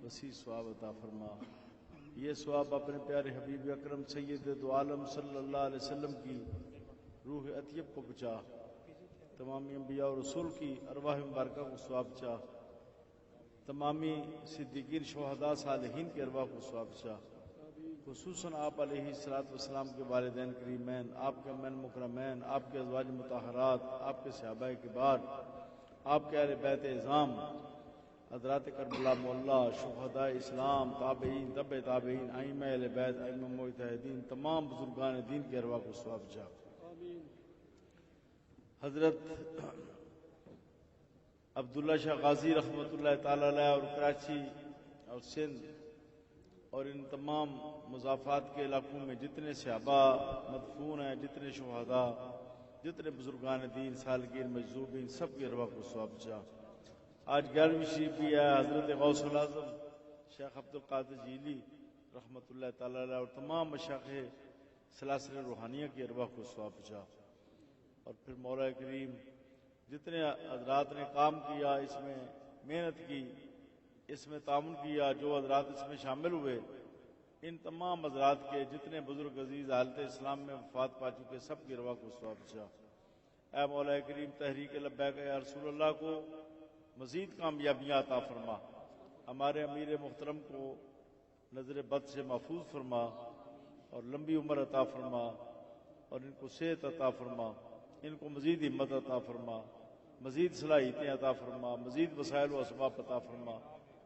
وسیع ثواب عطا فرما. یہ ثواب اپنے پیارے حبیب اکرم سید دو عالم صلی اللہ علیہ وسلم کی روح اطیب کو بچا، تمامی انبیاء اور رسول کی ارواح مبارکہ کو ثواب چاہ، تمامی صدیقین شہداء صالحین کے ارواح کو ثواب چاہ، خصوصاً آپ علیہ الصلوۃ والسلام کے والدین کریمین، آپ کے امین مکرمین، آپ کے ازواج مطہرات، آپ کے صحابہ کبار، آپ کے اہل بیت اعظام، حضرات کربلا مولا، شہداء اسلام، تابعین، تبع تابعین، ائمہ اہل بیت، ائمہ مجتہدین، تمام بزرگان دین کے ارواح کو ثواب چاہ۔ حضرت عبداللہ شاہ غازی رحمۃ اللہ تعالی علیہ اور کراچی اور سندھ اور ان تمام مضافات کے علاقوں میں جتنے صحابہ مدفون ہیں، جتنے شہداء، جتنے بزرگان دین، سالکین، مجذوبین، سب کے ارواح کو ثواب چاہ۔ آج 11ویں شریف بھی ہے، حضرت غوث الاعظم شیخ عبد القادر جیلی رحمۃ اللہ تعالی علیہ اور تمام مشائخ سلاسل روحانیہ کی ارواح کو ثواب چاہ۔ اور پھر مولا کریم جتنے حضرات نے کام کیا، اس میں محنت کی، اس میں تعاون کیا، جو حضرات اس میں شامل ہوئے، ان تمام حضرات کے جتنے بزرگ عزیز حالت اسلام میں وفات پا چکے، سب کی ارواح کو ثواب چاہ۔ اے مولا کریم تحریک لبیک یا رسول اللہ کو مزید کامیابیاں عطا فرما، ہمارے امیر محترم کو نظر بد سے محفوظ فرما اور لمبی عمر عطا فرما اور ان کو صحت عطا فرما، ان کو مزید ہمت عطا فرما، مزید صلاحیتیں عطا فرما، مزید وسائل و اسباب عطا فرما،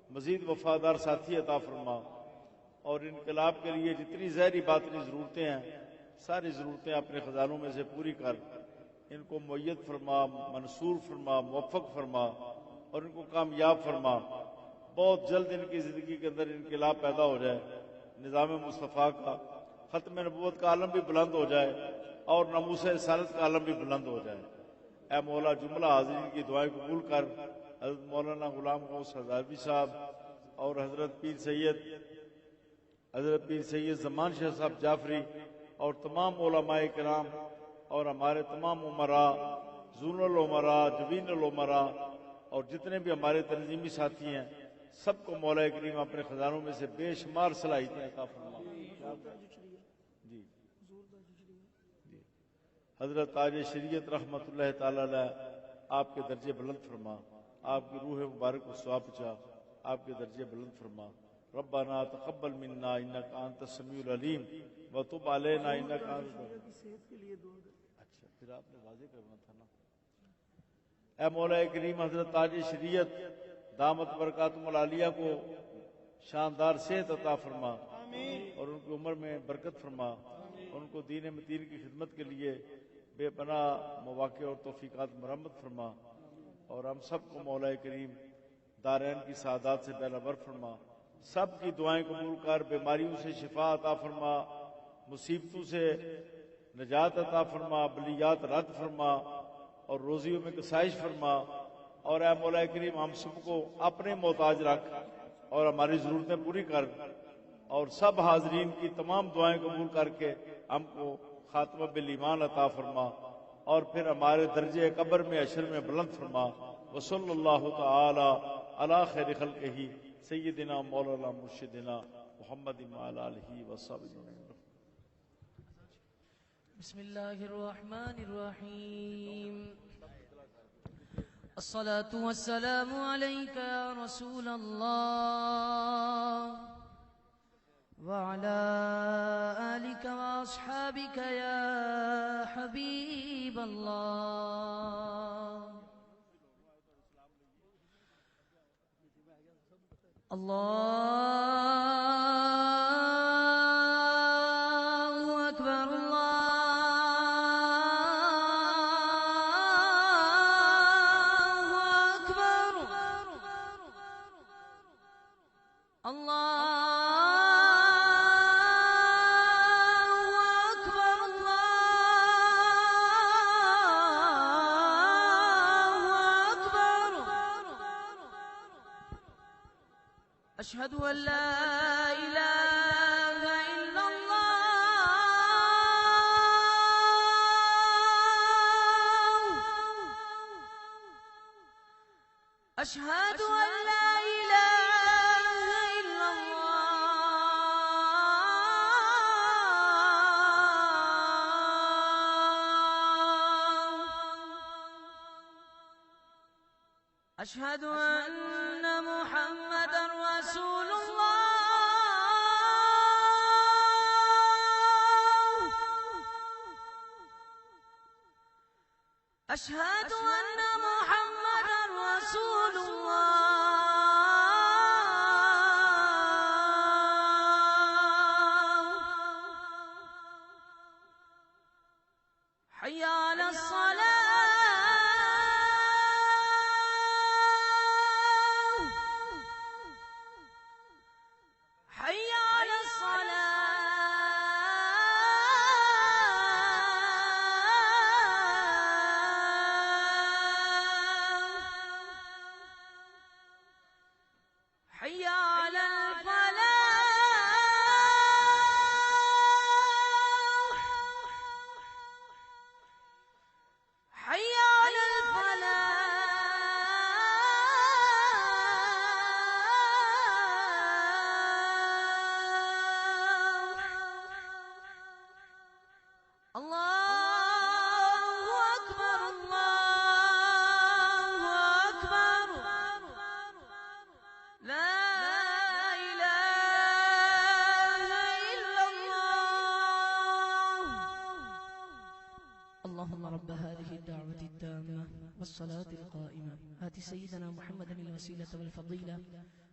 مزید وفادار ساتھی عطا فرما، اور انقلاب کے لیے جتنی ظاہری باطنی ضرورتیں ہیں ساری ضرورتیں اپنے خزانوں میں سے پوری کر ان کو مؤید فرما، منصور فرما، موفق فرما اور ان کو کامیاب فرما۔ بہت جلد ان کی زندگی کے اندر انقلاب پیدا ہو جائے، نظام مصطفیٰ کا ختم نبوت کا عالم بھی بلند ہو جائے اور ناموس رسالت کا عالم بھی بلند ہو جائے۔ اے مولا جملہ حاضرین کی دعائیں قبول کر، حضرت مولانا غلام غوث ہزاروی صاحب اور حضرت پیر سید زمان شاہ صاحب جعفری اور تمام علماء کرام اور ہمارے تمام عمراء، زون العمراء، جبین العمراء اور جتنے بھی ہمارے تنظیمی ساتھی ہیں، سب کو مولا کریم اپنے خزانوں میں سے بے شمار صلاحیتیں عطا فرما۔ جی حضرت تاج شریعت رحمۃ اللہ تعالی علیہ آپ کے درجے بلند فرما، آپ کی روح مبارک کو ثواب چاہ، آپ کے درجے بلند فرما۔ ربنا تقبل منا انک انت السمیع العلیم وتب علینا انک اچھا پھر آپ نے واضح کرنا تھا نا۔ اے مولا کریم حضرت تاج شریعت دامت برکاتہم العالیہ کو شاندار صحت عطا فرما اور ان کی عمر میں برکت فرما، ان کو دین متین کی خدمت کے لیے بے پناہ مواقع اور توفیقات مرمت فرما، اور ہم سب کو مولا کریم دارین کی سعادات سے بہرور فرما، سب کی دعائیں قبول کر، بیماریوں سے شفا عطا فرما، مصیبتوں سے نجات عطا فرما، بلیات رد فرما اور روزیوں میں کسائش فرما، اور اے مولا کریم ہم سب کو اپنے محتاج رکھ اور ہماری ضرورتیں پوری کر، اور سب حاضرین کی تمام دعائیں قبول کر کے ہم کو خاتمہ بالایمان عطا فرما، اور پھر ہمارے درجے قبر میں حشر میں بلند فرما۔ وصلی اللہ تعالی علی خیر خلقہ سیدنا مولانا مرشدنا محمد وعلی آلہ وصحبہ اجمعین۔ بسم اللہ الرحمن الرحیم۔ الصلاة والسلام علیک یا رسول اللہ وعلى آلك وأصحابك يا حبيب الله الله أكبر الله أكبر الله أشهد أن لا إله إلا الله أشهد أن لا إله إلا الله أشهد أن محمدا رسول الله أشهد أن محمدا رسول الله حي على الصلاة حي على الصلاة حي على الفلاح حي على الفلاح الله أكبر الله أكبر لا إله إلا الله. اللهم رب هذه الدعوة التامة والصلاة القائمة آت سيدنا محمدا الوسيلة والفضيلة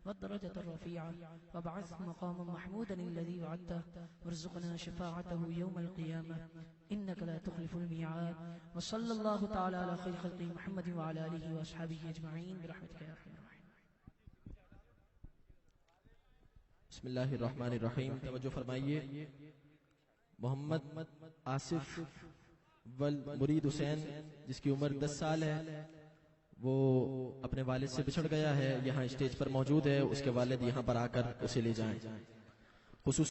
والدرجة الرفيعة وابعثه مقاما محمودا الذي وعدته وارزقنا شفاعته يوم القيامة إنك لا تخلف الميعاد. وصلى الله تعالى على خير خلقه محمد وعلى آله وأصحابه أجمعين برحمتك يا أرحم الراحمين. بسم اللہ الرحمن الرحیم. توجہ فرمائیے. محمد آصف والمرید حسین جس کی عمر 10 سال ہے وہ اپنے والد سے بچھڑ گیا ہے، یہاں اسٹیج پر موجود ہے. اس کے والد یہاں پر آ کر اسے لے جائیں. خصوص